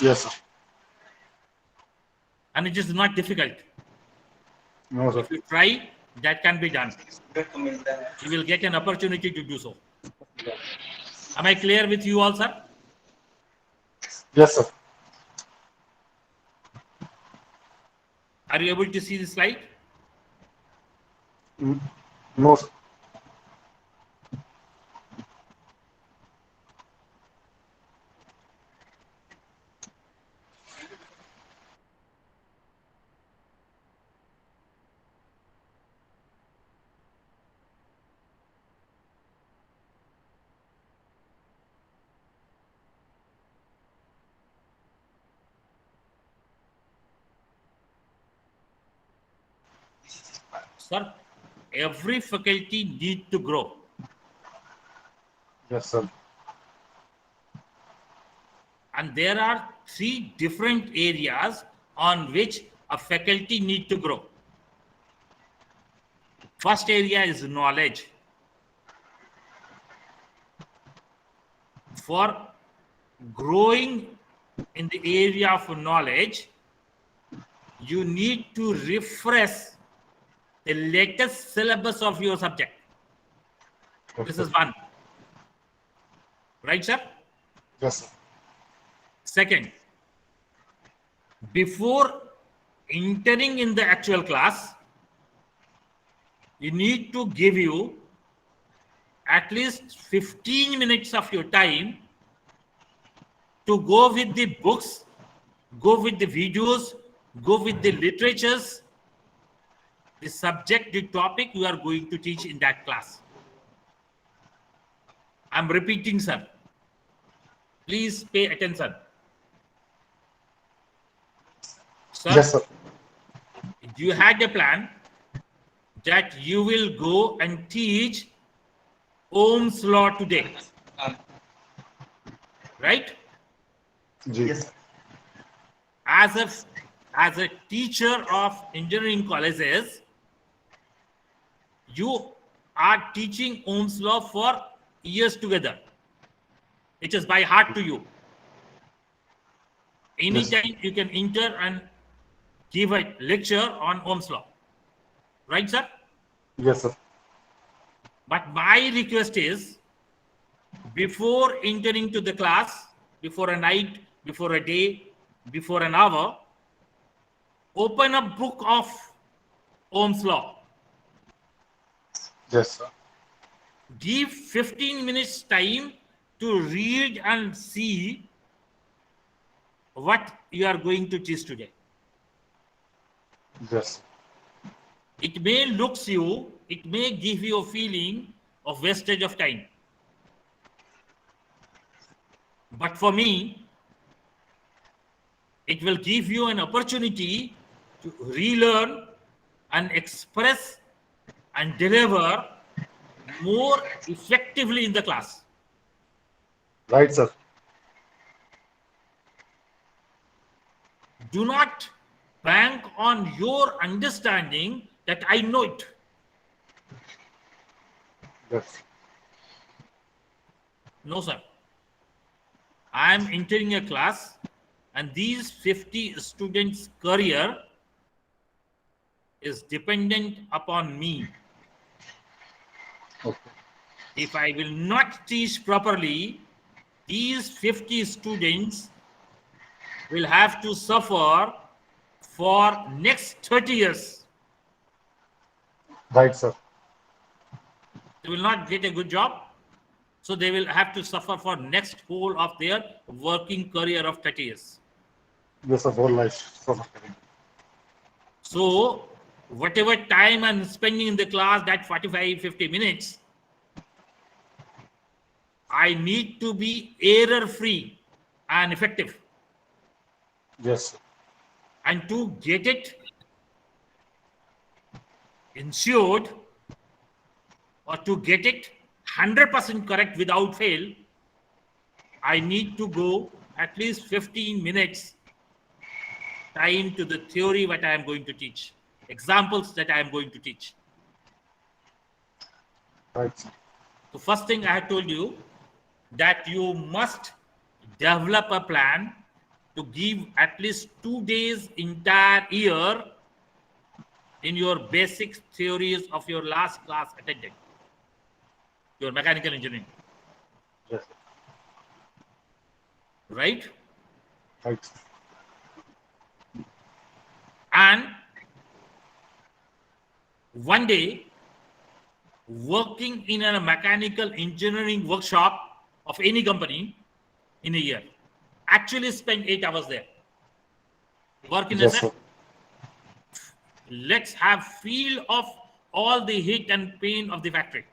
I: Yes sir.
A: And it is not difficult.
I: No
A: If
I: सर.
A: you try, that can be done. You will get an opportunity to do so. Am I clear with you all, sir?
I: Yes sir.
A: Are you able to see the slide?
I: No sir.
A: Sir, every faculty need to grow.
I: Yes sir.
A: And there are 3 different areas on which a faculty need to grow. First area is knowledge. For growing in the area of knowledge, you need to refresh the latest syllabus of your subject. This is one. Right, sir?
I: Yes sir.
A: Second, before entering in the actual class, you need to give you at least 15 minutes of your time to go with the books, go with the videos, go with the literatures, the subject, the topic you are going to teach in that class. I'm repeating, sir. Please pay attention. Sir,
I: Yes, sir.
A: you had a plan that you will go and teach Ohm's law today. Right?
I: Yes.
A: As a teacher of engineering colleges, you are teaching Ohm's law for years together. It is by heart to you. Anytime you can enter and give a lecture on Ohm's law. Right, sir?
I: Yes, sir.
A: But my request is, before entering to the class, before a night, before a day, before an hour, open a book of Ohm's law.
I: Yes, sir.
A: Give 15 minutes time to read and see what you are going to teach today.
I: Yes.
A: It may looks you, it may give you a feeling of wastage of time. But for me, it will give you an opportunity to relearn and express and deliver more effectively in the class.
I: Right, sir.
A: Do not bank on your understanding that I know it.
I: Yes.
A: No, sir. I am entering a class and these 50 students' career is dependent upon me.
I: Okay.
A: If I will not teach properly, these 50 students will have to suffer for next 30 years.
I: Right, sir.
A: They will not get a good job. So they will have to suffer for next whole of their working career of 30 years.
I: Yes, sir. Whole life.
A: So whatever time I'm spending in the class, that 45, 50 minutes, I need to be error-free and effective.
I: Yes, sir.
A: And to get it ensured or to get it 100% correct without fail, I need to go at least 15 minutes time to the theory what I am going to teach, examples that I am going to teach.
I: Right, sir.
A: The first thing I had told you that you must develop a plan to give at least 2 days entire year in your basic theories of your last class attended, your mechanical engineering,
I: Yes, sir.
A: right?
I: Right, sir.
A: And one day, working in a mechanical engineering workshop of any company in a year, actually spend 8 hours there. Work in
I: Yes,
A: a
I: sir.
A: let's have feel of all the heat and pain of the factory.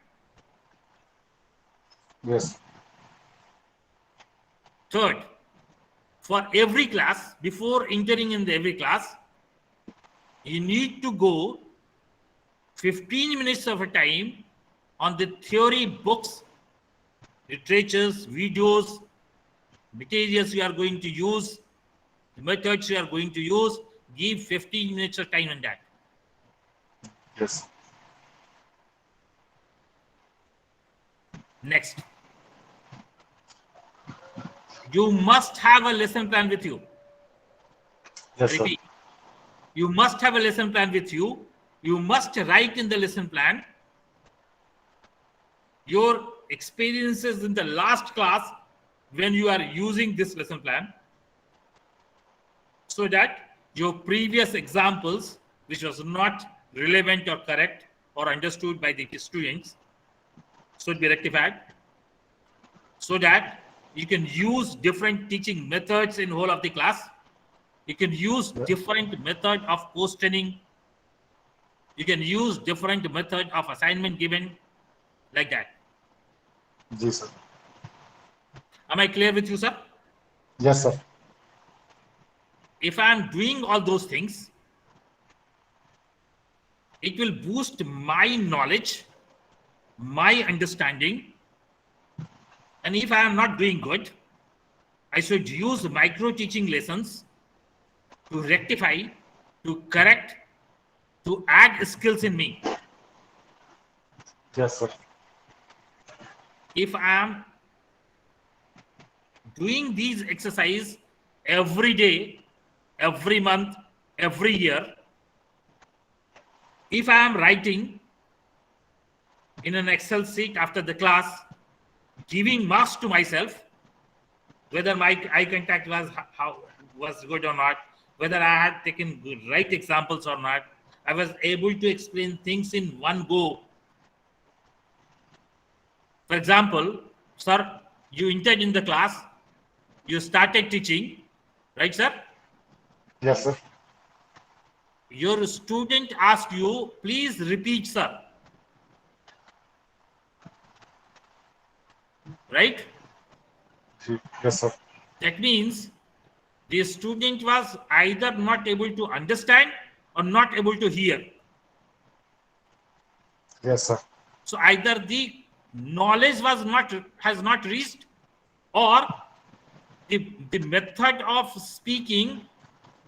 I: Yes.
A: Third, for every class, before entering in every class, you need to go 15 minutes of a time on the theory books, literatures, videos, materials you are going to use, the methods you are going to use. Give 15 minutes of time on that.
I: Yes.
A: Next, you must have a lesson plan with you.
I: Yes, sir.
A: Repeat. You must have a lesson plan with you. You must write in the lesson plan your experiences in the last class when you are using this lesson plan, so that your previous examples, which was not relevant or correct or understood by the students, should be rectified, so that you can use different teaching methods in whole of the class. You can use different method of questioning You can use different method of assignment given like that.
I: Yes, sir.
A: Am I clear with you, sir?
I: Yes, sir.
A: If I am doing all those things, it will boost my knowledge, my understanding. And if I am not doing good, I should use micro teaching lessons to rectify, to correct, to add skills in me.
I: Yes, sir.
A: If I am doing these exercises every day, every month, every year, if I am writing in an Excel sheet after the class, giving marks to myself, whether my eye contact was good or not, whether I had taken right examples or not, I was able to explain things in one go. For example, sir, you entered in the class, you started teaching, right, sir?
I: Yes, sir.
A: Your student asked you, please repeat, sir. Right?
I: Yes, sir.
A: That means the student was either not able to understand or not able to hear.
I: Yes, sir.
A: So either the knowledge has not reached, or the method of speaking,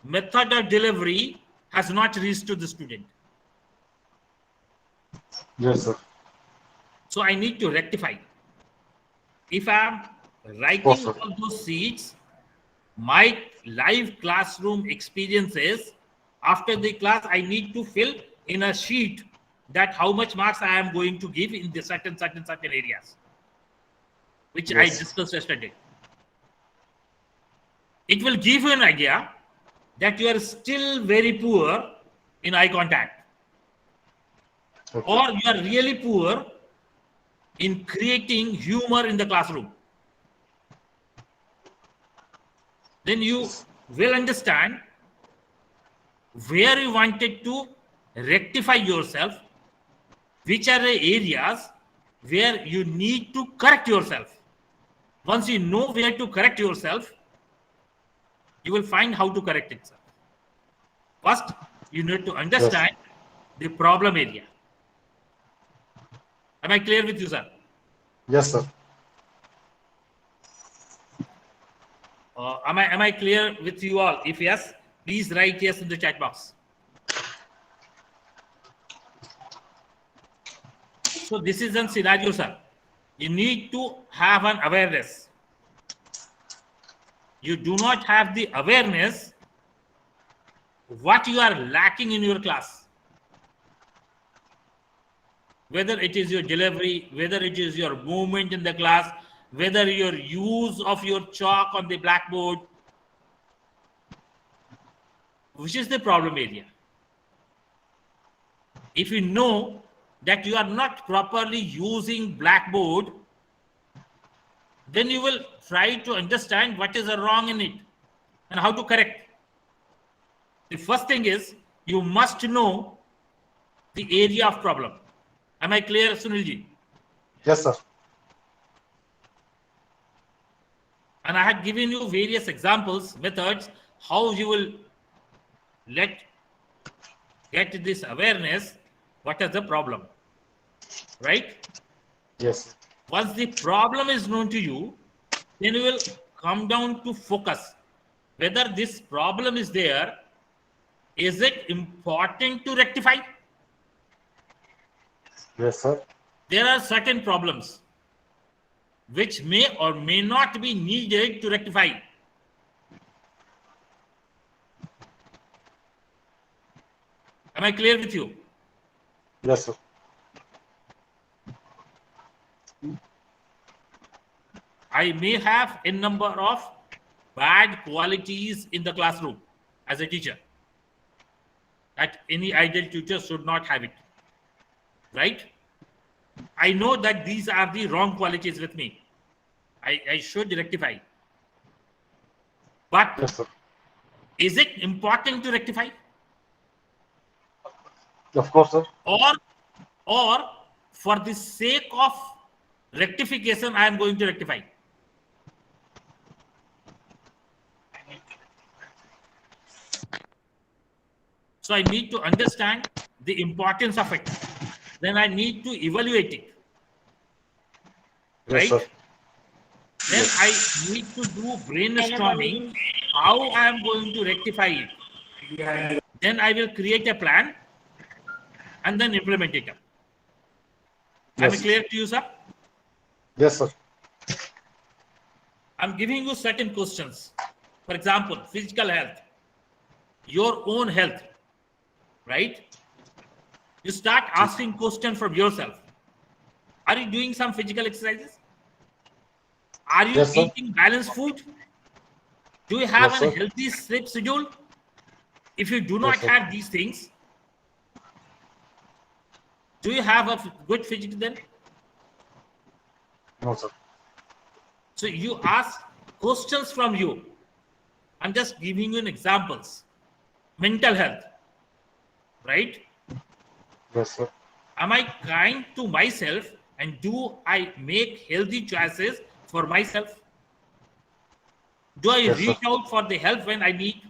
A: method of delivery has not reached to the student.
I: Yes, sir.
A: So I need to rectify. If I am writing
I: Yes, sir.
A: all those sheets, my live classroom experiences, after the class, I need to fill in a sheet that how much marks I am going to give in the certain areas, which I
I: Yes.
A: discussed yesterday. It will give you an idea that you are still very poor in eye contact,
I: Okay.
A: or you are really poor in creating humor in the classroom. Then you will understand where you wanted to rectify yourself, which are the areas where you need to correct yourself. Once you know where to correct yourself, you will find how to correct it, sir. First, you need to understand the problem area. Am I clear with you, sir?
I: Yes, sir.
A: Am I clear with you all? If yes, please write yes in the chat box. So this is a scenario, sir. You need to have an awareness. You do not have the awareness what you are lacking in your class. Whether it is your delivery, whether it is your movement in the class, whether your use of your chalk on the blackboard, which is the problem area. If you know that you are not properly using blackboard, then you will try to understand what is wrong in it and how to correct. The first thing is you must know the area of problem. Am I clear, Sunilji?
I: Yes, sir.
A: And I had given you various examples, methods, how you will get this awareness, what is the problem, right?
I: Yes.
A: Once the problem is known to you, then you will come down to focus. Whether this problem is there, is it important to rectify?
I: Yes, sir.
A: There are certain problems which may or may not be needed to rectify. Am I clear with you?
I: Yes, sir.
A: I may have a number of bad qualities in the classroom as a teacher that any ideal teacher should not have it, right? I know that these are the wrong qualities with me. I should rectify. But
I: Yes, sir.
A: is it important to rectify?
I: Of course, sir.
A: or for the sake of rectification, I am going to rectify. So I need to understand the importance of it. Then I need to evaluate it.
I: Yes,
A: Right?
I: sir.
A: Then I need to do brainstorming how I am going to rectify it. Then I will create a plan and then implement it. Am I
I: Yes.
A: clear to you, sir?
I: Yes, sir.
A: I'm giving you certain questions. For example, physical health, your own health, right? You start asking questions from yourself. Are you doing some physical exercises? Are you
I: Yes, sir.
A: eating balanced food? Do you have
I: Yes,
A: a
I: sir.
A: healthy sleep schedule? If you do
I: Yes,
A: not
I: sir.
A: have these things, do you have a good physique then?
I: No, sir.
A: So you ask questions from you. I'm just giving you an examples. Mental health, right?
I: Yes, sir.
A: Am I kind to myself and do I make healthy choices for myself? Do I
I: Yes, sir.
A: reach out for the help when I need?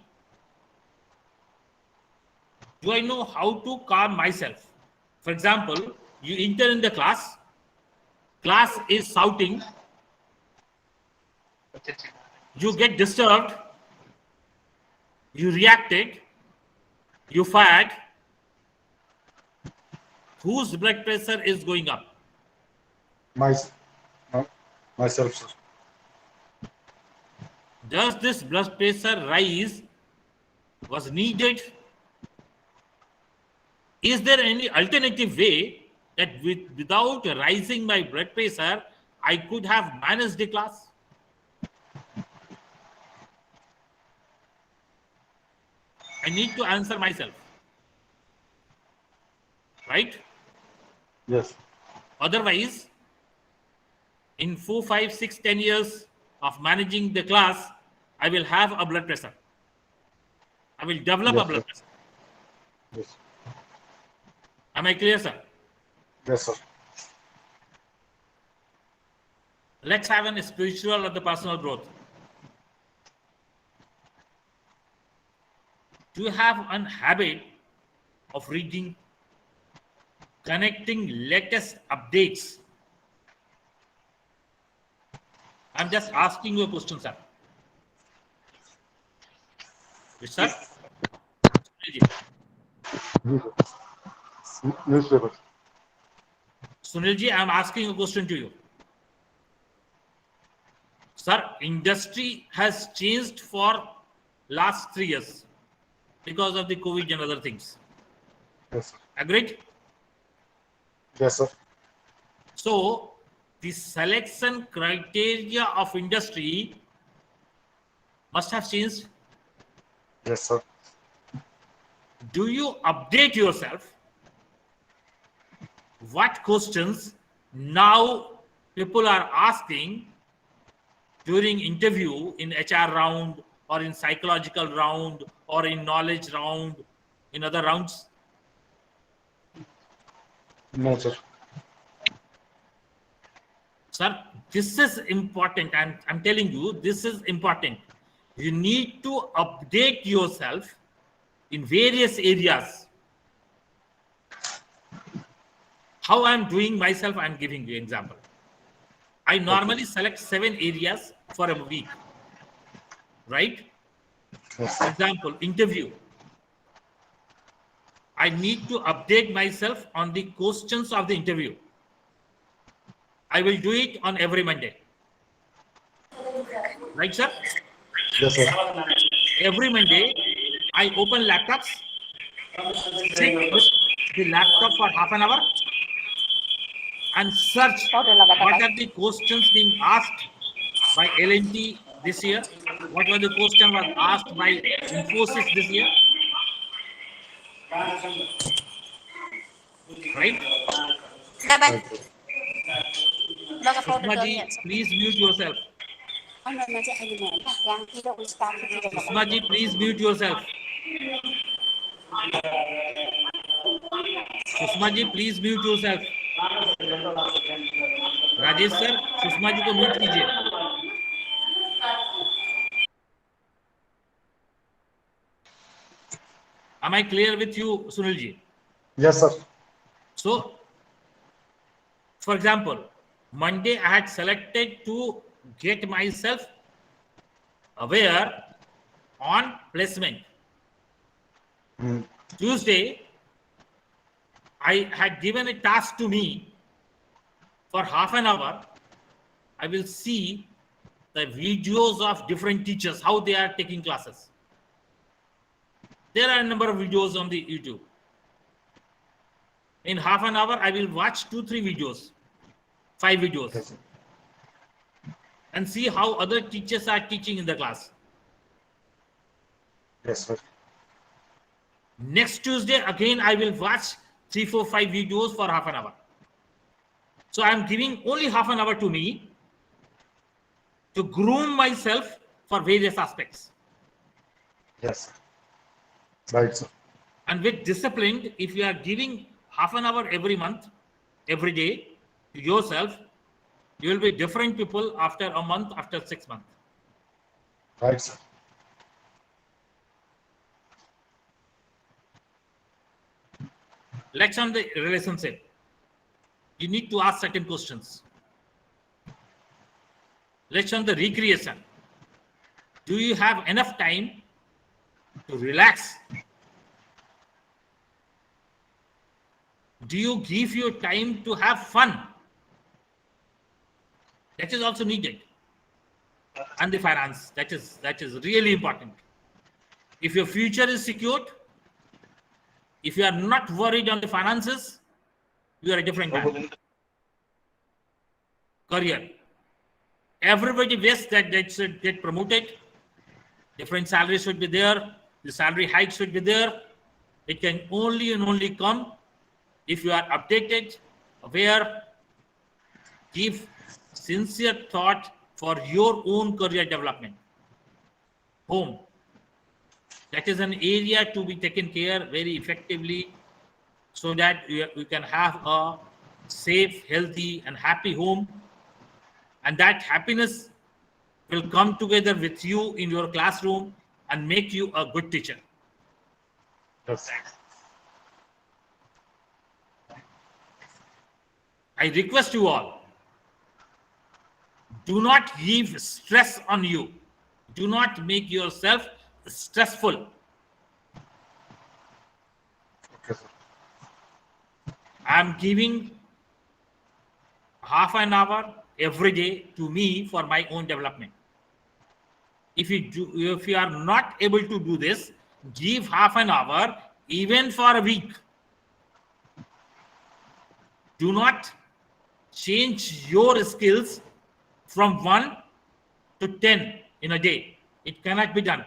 A: Do I know how to calm myself? For example, you enter in the class is shouting, you get disturbed, you reacted, you fired. Whose blood pressure is going up?
I: My, myself, sir.
A: Does this blood pressure rise was needed? Is there any alternative way that without rising my blood pressure, I could have managed the class? I need to answer myself. Right?
I: Yes.
A: Otherwise, in 4, 5, 6, 10 years of managing the class, I will have a blood pressure. I will develop
I: Yes,
A: a blood
I: sir.
A: pressure.
I: Yes.
A: Am I clear, sir?
I: Yes, sir.
A: Let's have a spiritual or the personal growth. Do you have a habit of reading, connecting latest updates? I'm just asking you a question, sir. Yes, sir?
I: Newspaper.
A: Sunilji, I'm asking a question to you. Sir, industry has changed for last 3 years because of the COVID and other things.
I: Yes, sir.
A: Agreed?
I: Yes, sir.
A: So, the selection criteria of industry must have changed.
I: Yes, sir.
A: Do you update yourself? What questions now people are asking during interview in HR round or in psychological round or in knowledge round, in other rounds?
I: No, sir.
A: Sir, this is important. I'm telling you, this is important. You need to update yourself in various areas. How I'm doing myself, I'm giving you example. I normally select 7 areas for a week, right?
I: Yes,
A: For
I: sir.
A: example, interview. I need to update myself on the questions of the interview. I will do it on every Monday. Right, sir?
I: Yes, sir.
A: Every Monday, I open laptops, sit with the laptop for half an hour, and search what are the questions being asked by L&T this year, what were the question was asked by Infosys this year, right?
I: Right, sir.
A: Susma ji, please mute yourself. Susma ji, please mute yourself. Sushma ji please mute yourself. Rajesh sir, Sushma ji को mute कीजिए. Am I clear with you, Sunil ji?
I: Yes, sir.
A: So, for example, Monday I had selected to get myself aware on placement.
I: Hmm.
A: Tuesday, I had given a task to me for half an hour. I will see the videos of different teachers, how they are taking classes. There are a number of videos on the YouTube. In half an hour, I will watch 2-3 videos, 5 videos,
I: Yes, sir.
A: and see how other teachers are teaching in the class.
I: Yes, sir.
A: Next Tuesday, again, I will watch 3, 4, 5 videos for half an hour. So I am giving only half an hour to me to groom myself for various aspects.
I: Yes, sir. Right, sir.
A: And with discipline, if you are giving half an hour every month, every day to yourself, you will be different people after a month, after 6 months.
I: Right, sir.
A: Let's on the relationship. You need to ask certain questions. Let's on the recreation. Do you have enough time to relax? Do you give your time to have fun? That is also needed. And the finance, that is really important. If your future is secured, if you are not worried on the finances, you are a different man. Career. Everybody wishes that they should get promoted. Different salaries should be there. The salary hike should be there. It can only and only come if you are updated, aware, give sincere thought for your own career development. Home. That is an area to be taken care very effectively so that you can have a safe, healthy, and happy home. And that happiness will come together with you in your classroom and make you a good teacher.
I: Yes.
A: I request you all, do not give stress on you. Do not make yourself stressful.
I: Okay, sir.
A: I am giving half an hour every day to me for my own development. If you are not able to do this, give half an hour even for a week. Do not change your skills from 1 to 10 in a day. It cannot be done.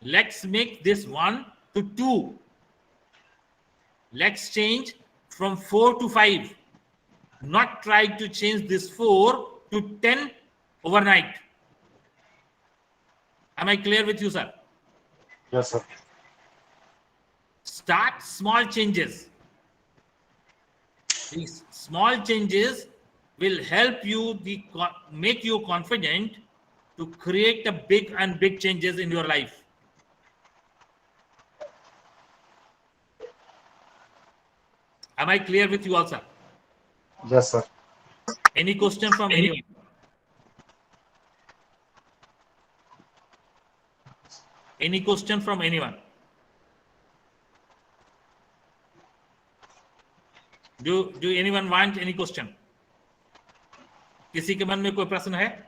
A: Let's make this 1 to 2. Let's change from 4 to 5. Not try to change this 4 to 10 overnight. Am I clear with you, sir?
I: Yes, sir.
A: Start small changes. These small changes will help you make you confident to create a big changes in your life. Am I clear with you all, sir?
I: Yes, sir.
A: Any question from anyone? Any question from anyone? Do anyone want any question? किसी के मन में कोई प्रश्न है?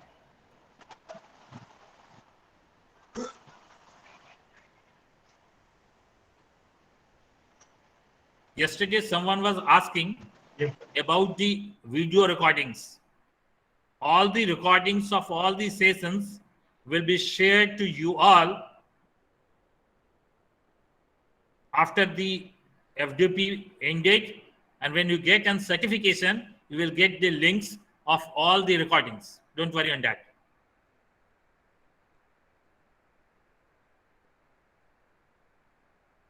A: Yesterday someone was asking about the video recordings. All the recordings of all the sessions will be shared to you all after the FDP ended, and when you get a certification, you will get the links of all the recordings. Don't worry on that.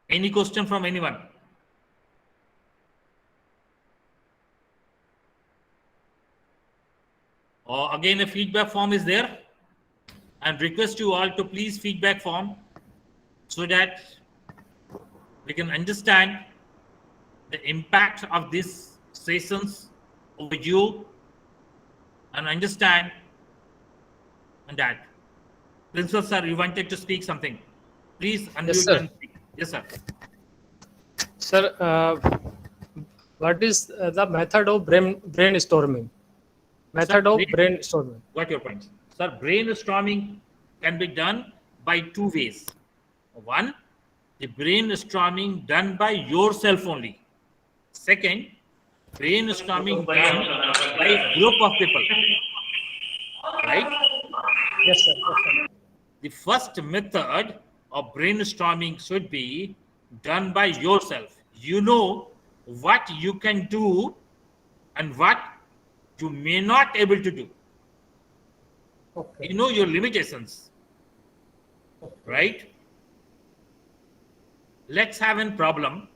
A: Any question from anyone? Again, a feedback form is there, and request you all to please feedback form so that we can understand the impact of these sessions over you and understand and that. Principal sir, you wanted to speak something. Please unmute
B: sir.
A: and speak. Yes, sir.
B: Sir, what is the method of brainstorming? Method of brainstorming.
A: What your point? Sir, brainstorming can be done by two ways. One, the brainstorming done by yourself only. Second, brainstorming done by a group of people. Right?
B: Yes, sir. Yes, sir.
A: The first method of brainstorming should be done by yourself. You know what you can do and what you may not able to do.
B: Okay.
A: You know your limitations, right? Let's have a problem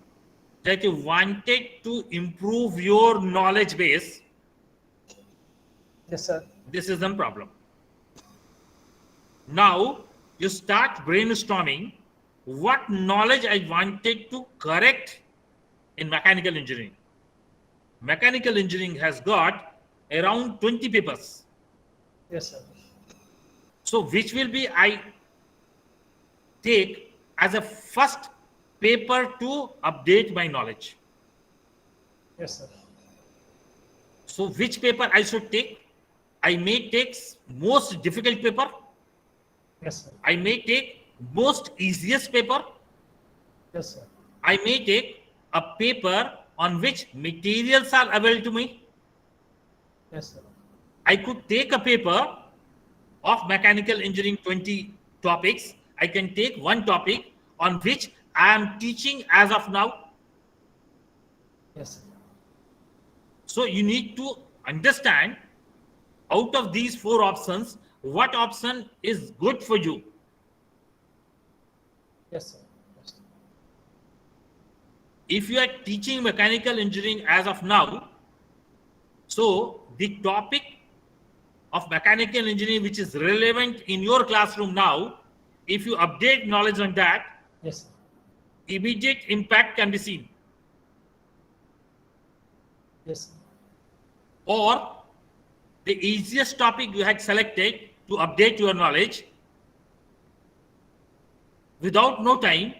A: that you wanted to improve your knowledge base.
B: Yes, sir.
A: This is the problem. Now you start brainstorming what knowledge I wanted to correct in mechanical engineering. Mechanical engineering has got around 20 papers.
B: Yes, sir.
A: So which will be I take as a first paper to update my knowledge.
B: Yes, sir.
A: So which paper I should take? I may take most difficult paper.
B: Yes, sir.
A: I may take most easiest paper.
B: Yes, sir.
A: I may take a paper on which materials are available to me.
B: Yes, sir.
A: I could take a paper of mechanical engineering 20 topics. I can take one topic on which I am teaching as of now.
B: Yes, sir.
A: So you need to understand out of these four options, what option is good for you.
B: Yes, sir. Yes, sir.
A: If you are teaching mechanical engineering as of now, so the topic of mechanical engineering which is relevant in your classroom now, if you update knowledge on that,
B: Yes, sir.
A: immediate impact can be seen.
B: Yes, sir.
A: Or the easiest topic you had selected to update your knowledge, without no time,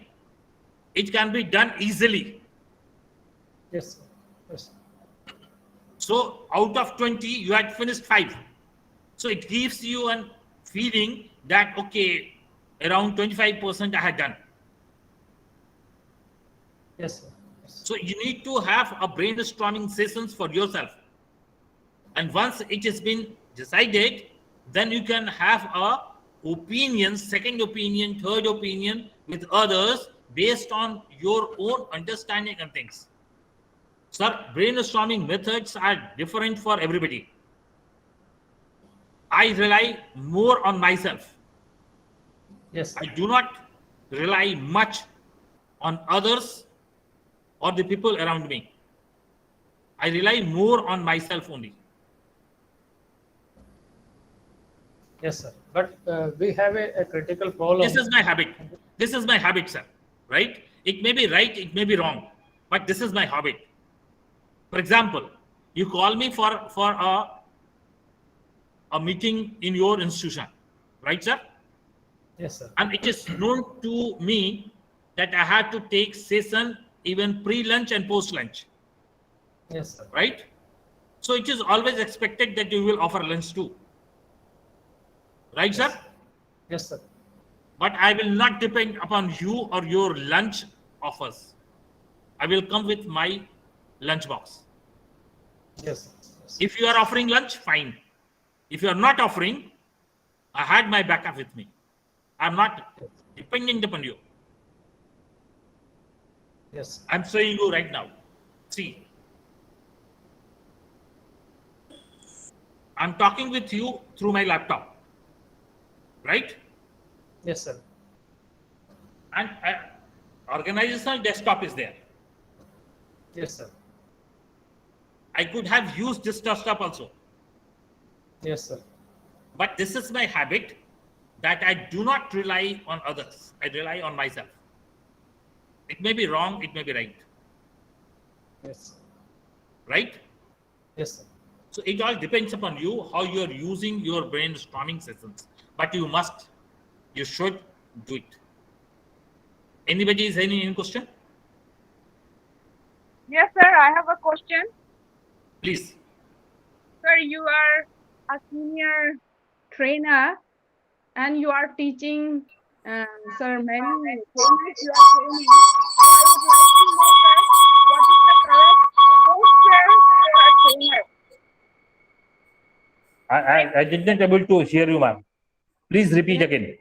A: it can be done easily.
B: Yes, sir. Yes, sir.
A: So out of 20, you had finished 5. So it gives you a feeling that, okay, around 25% I had done.
B: Yes, sir. Yes, sir.
A: So you need to have a brainstorming sessions for yourself. And once it has been decided, then you can have a opinion, second opinion, third opinion with others based on your own understanding and things. Sir, brainstorming methods are different for everybody. I rely more on myself.
B: Yes, sir.
A: I do not rely much on others or the people around me. I rely more on myself only.
B: Yes, sir. But we have a critical problem.
A: This is my habit. This is my habit, sir. Right? It may be right, it may be wrong, but this is my habit. For example, you call me for a meeting in your institution, right, sir?
B: Yes, sir.
A: And it is known to me that I had to take session even pre-lunch and post-lunch,
B: Yes, sir.
A: right? So it is always expected that you will offer lunch too, right, sir?
B: Yes, sir.
A: But I will not depend upon you or your lunch offers. I will come with my lunch box.
B: Yes, sir. Yes.
A: If you are offering lunch, fine. If you are not offering, I had my backup with me. I'm not dependent upon you.
B: Yes.
A: I'm showing you right now. See, I'm talking with you through my laptop, right?
B: Yes, sir.
A: And organizational desktop is there.
B: Yes, sir.
A: I could have used this desktop also.
B: Yes, sir.
A: But this is my habit that I do not rely on others. I rely on myself. It may be wrong, it may be right.
B: Yes.
A: Right?
B: Yes, sir.
A: So it all depends upon you, how you're using your brainstorming sessions. But you should do it. Anybody is any question?
E: Yes, sir. I have a question.
A: Please.
E: Sir, you are a senior trainer and you are teaching, sir, many trainers you are training. I would like to know, sir, what is the correct posture for a trainer?
A: I did not able to hear you, ma'am. Please repeat again.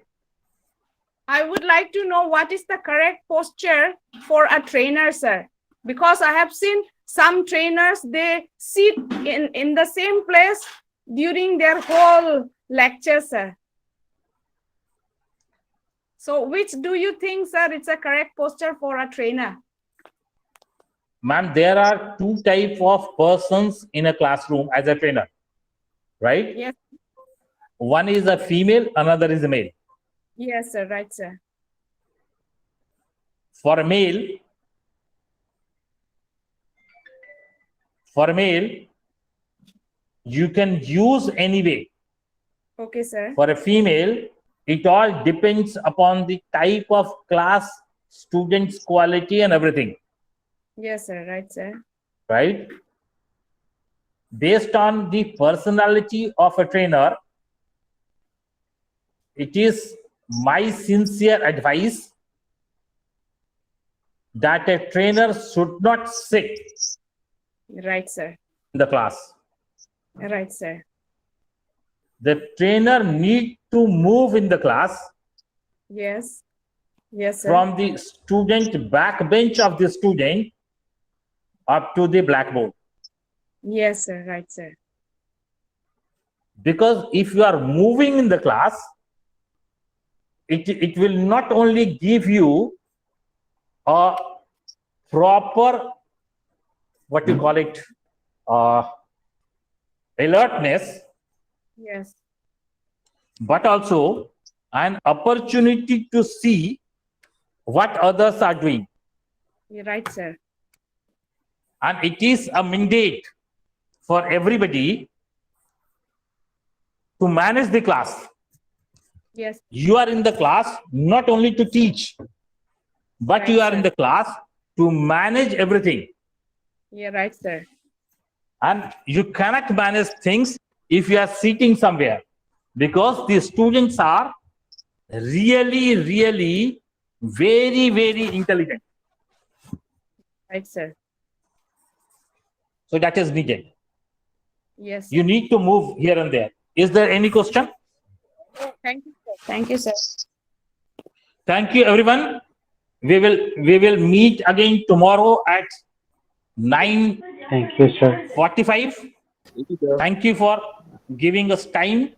E: I would like to know what is the correct posture for a trainer, sir. Because I have seen some trainers, they sit in the same place during their whole lecture, sir. So which do you think, sir, it's a correct posture for a trainer?
A: Ma'am, there are two types of persons in a classroom as a trainer, right?
E: Yes.
A: One is a female, another is a male.
E: Yes, sir. Right, sir.
A: For a male, you can use any way.
E: Okay, sir.
A: For a female, it all depends upon the type of class, students' quality and everything,
E: Yes, sir. Right, sir.
A: right? Based on the personality of a trainer, it is my sincere advice that a trainer should not sit
E: Right, sir.
A: in the class.
E: Right, sir.
A: The trainer need to move in the class
E: Yes. Yes, sir.
A: from the student backbench of the student up to the blackboard.
E: Yes, sir. Right, sir.
A: Because if you are moving in the class, it will not only give you a proper, what you call it, alertness,
E: Yes.
A: but also an opportunity to see what others are doing.
E: You're right, sir.
A: And it is a mandate for everybody to manage the class.
E: Yes.
A: You are in the class not only to teach, but
E: Right,
A: you are
E: sir.
A: in the class to manage everything.
E: You're right, sir.
A: And you cannot manage things if you are sitting somewhere, because the students are really, really very, very intelligent.
E: Right, sir.
A: So that is needed.
E: Yes.
A: You need to move here and there. Is there any question?
E: Thank you, sir. Thank you, sir.
A: Thank you, everyone. We will meet again tomorrow at 9:45.
I: Thank you, sir.
A: Thank you for giving us time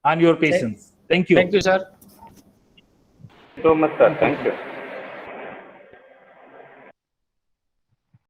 A: and your patience. Thank you.
B: Thank you, sir.
F: So much, sir. Thank you.